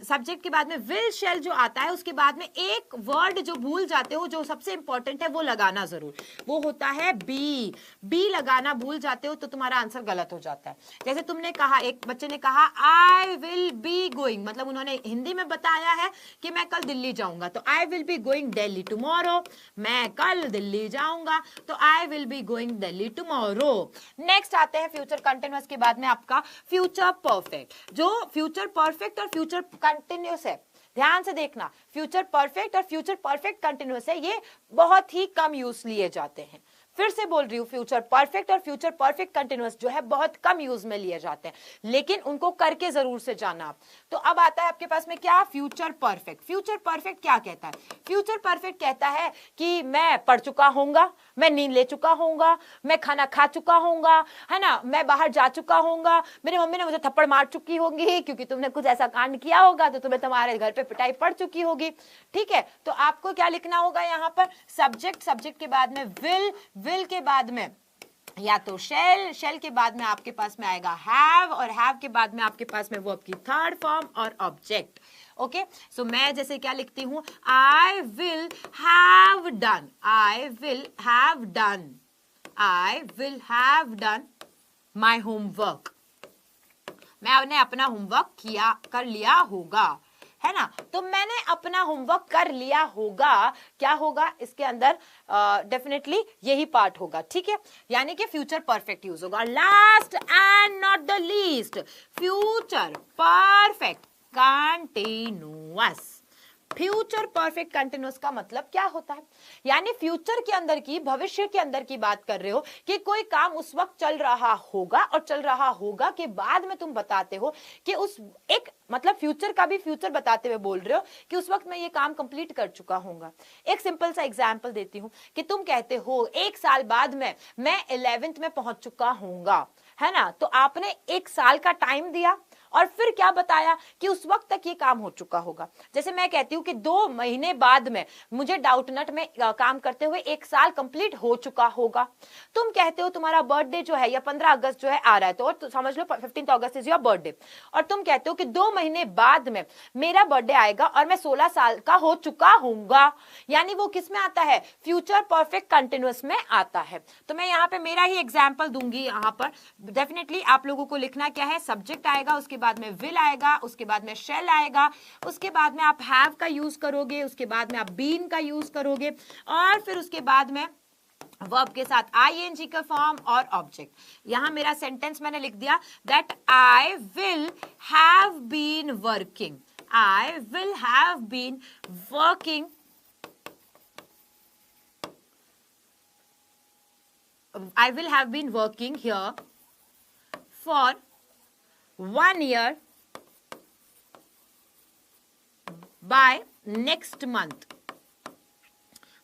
सब्जेक्ट के बाद में विल शेल जो आता है, उसके बाद में एक वर्ड जो भूल जाते हो, जो सबसे इंपॉर्टेंट है वो लगाना जरूर, वो होता है बी। बी लगाना भूल जाते हो तो तुम्हारा आंसर गलत हो जाता है। जैसे तुमने कहा, एक बच्चे ने कहा आई विल बी गोइंग, मतलब उन्होंने हिंदी में बताया है कि मैं कल दिल्ली जाऊंगा, तो I will be going Delhi tomorrow, मैं कल दिल्ली जाऊंगा, तो I will be going Delhi tomorrow. Next आते हैं फ्यूचर कंटिन्यूअस के बाद में आपका फ्यूचर परफेक्ट। जो फ्यूचर परफेक्ट और फ्यूचर कंटिन्यूअस है, ध्यान से देखना, फ्यूचर परफेक्ट और फ्यूचर परफेक्ट कंटिन्यूअस है, ये बहुत ही कम यूज लिए जाते हैं। फिर से बोल रही हूं, फ्यूचर परफेक्ट और फ्यूचर परफेक्ट कंटिन्यूअस जो है बहुत कम यूज में लिए जाते हैं, लेकिन उनको करके जरूर से जाना आप। तो अब आता है आपके पास में क्या, फ्यूचर परफेक्ट। फ्यूचर परफेक्ट क्या कहता है, फ्यूचर परफेक्ट कहता है कि मैं पढ़ चुका होऊंगा, मैं नींद ले चुका होऊंगा, मैं खाना खा चुका होऊंगा, है ना, मैं बाहर जा चुका होऊंगा, मेरी मम्मी ने मुझे थप्पड़ मार चुकी होगी क्योंकि तुमने कुछ ऐसा कांड किया होगा, तो तुम्हें तुम्हारे घर पे पिटाई पड़ चुकी होगी, ठीक है। तो आपको क्या लिखना होगा यहाँ पर, सब्जेक्ट, सब्जेक्ट के बाद में विल, विल के बाद में या तो शेल, शेल के बाद में आपके पास में आएगा हैव, और हैव के बाद में आपके पास में वर्ब की थर्ड फॉर्म और ऑब्जेक्ट। ओके, सो मैं जैसे क्या लिखती हूं, आई will have done, I will have done, I will have done my homework, मैंने अपना होमवर्क किया, कर लिया होगा, है ना। तो मैंने अपना होमवर्क कर लिया होगा, क्या होगा इसके अंदर, डेफिनेटली यही पार्ट होगा, ठीक है, यानी कि फ्यूचर परफेक्ट यूज होगा। Last and not the least, future perfect continuous. Future perfect continuous का मतलब क्या होता है, यानी फ्यूचर के अंदर की, भविष्य के अंदर की बात कर रहे हो कि कोई काम उस वक्त चल रहा होगा, और चल रहा होगा के बाद में तुम बताते हो कि उस एक, मतलब फ्यूचर का भी फ्यूचर बताते हुए बोल रहे हो कि उस वक्त मैं ये काम कंप्लीट कर चुका हूंगा। एक सिंपल सा एग्जांपल देती हूं कि तुम कहते हो 1 साल बाद में मैं 11th में पहुंच चुका हूंगा, है ना, तो आपने 1 साल का टाइम दिया और फिर क्या बताया कि उस वक्त तक ये काम हो चुका होगा। जैसे मैं कहती हूँ कि 2 महीने बाद में मुझे डाउटनट में काम करते हुए 1 साल कंप्लीट हो चुका होगा। तुम कहते हो तुम्हारा बर्थडे जो है या 15 अगस्त जो है आ रहा है, तो समझ लो 15 अगस्त इज योर बर्थडे, और तुम कहते हो कि 2 महीने बाद में मेरा बर्थडे आएगा और मैं 16 साल का हो चुका हूंगा, यानी वो किस में आता है, फ्यूचर परफेक्ट कंटिन्यूअस में आता है। तो मैं यहाँ पे मेरा ही एग्जाम्पल दूंगी, यहाँ पर डेफिनेटली आप लोगों को लिखना क्या है, सब्जेक्ट आएगा, उसके बाद में विल आएगा, उसके बाद में शेल आएगा, उसके बाद में आप हैव का यूज करोगे, उसके बाद में आप बीन का यूज करोगे, और फिर उसके बाद में वर्ब के साथ आईएनजी का फॉर्म और ऑब्जेक्ट। यहां मेरा सेंटेंस मैंने लिख दिया that I will have been working, I will have been working, I will have been working here for 1 year by next month.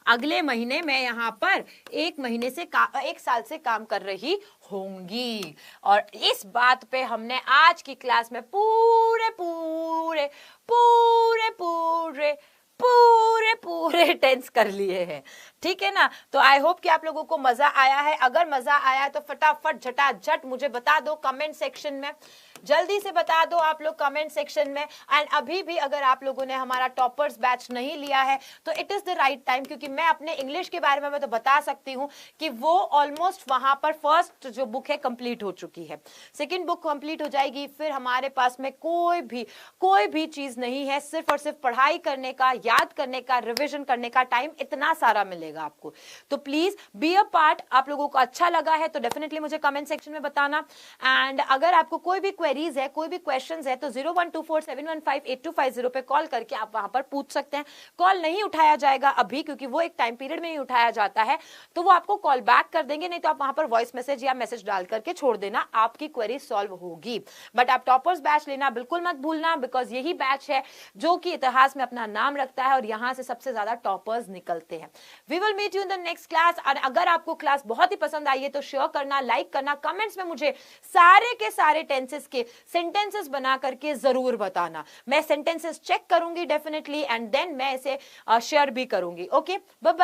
अगले महीने मैं यहाँ पर 1 महीने से 1 साल से काम कर रही होंगी। और इस बात पे हमने आज की क्लास में पूरे पूरे टेंस कर लिए हैं, ठीक है ना। तो आई होप कि आप लोगों को मजा आया है। अगर मजा आया है तो फटाफट झटाझट मुझे बता दो कमेंट सेक्शन में, जल्दी से बता दो आप लोग कमेंट सेक्शन में। एंड अभी भी अगर आप लोगों ने हमारा टॉपर्स बैच नहीं लिया है तो it is the right time, क्योंकि मैं अपने इंग्लिश के बारे में मैं तो बता सकती हूँ कि वो ऑलमोस्ट वहां पर फर्स्ट जो बुक है कंप्लीट हो चुकी है, सेकंड बुक कंप्लीट हो जाएगी, फिर हमारे पास में कोई भी चीज नहीं है, सिर्फ और सिर्फ पढ़ाई करने का, याद करने का, रिविजन करने का टाइम इतना सारा मिलेगा आपको। तो प्लीज बी अ पार्ट। आप लोगों को अच्छा लगा है तो डेफिनेटली मुझे कमेंट सेक्शन में बताना। एंड अगर आपको कोई भी क्वेरीज है, कोई भी क्वेश्चंस है तो 01247158 पे कॉल करके आप वहां पर पूछ सकते हैं। कॉल नहीं उठाया जाएगा अभी, क्योंकि वो एक टाइम पीरियड में ही उठाया जाता है, तो वो आपको कॉल बैक कर देंगे, नहीं तो आप वहां पर वॉइस मैसेज या मैसेज डाल करके छोड़ देना, आपकी क्वेरी सॉल्व होगी। बट आप टॉपर्स बैच लेना बिल्कुल मत भूलना, बिकॉज यही बैच है जो कि इतिहास में अपना नाम रखता है और यहां से सबसे ज्यादा टॉपर्स निकलते हैं। We will meet you in the next class. और अगर आपको क्लास बहुत ही पसंद आई है तो शेयर करना, लाइक करना, कमेंट्स में मुझे सारे के सारे टेंसेस के सेंटेंसेस बना करके जरूर बताना। मैं सेंटेंसेस चेक करूंगी डेफिनेटली, एंड देन मैं इसे शेयर भी करूंगी। Okay, bye bye.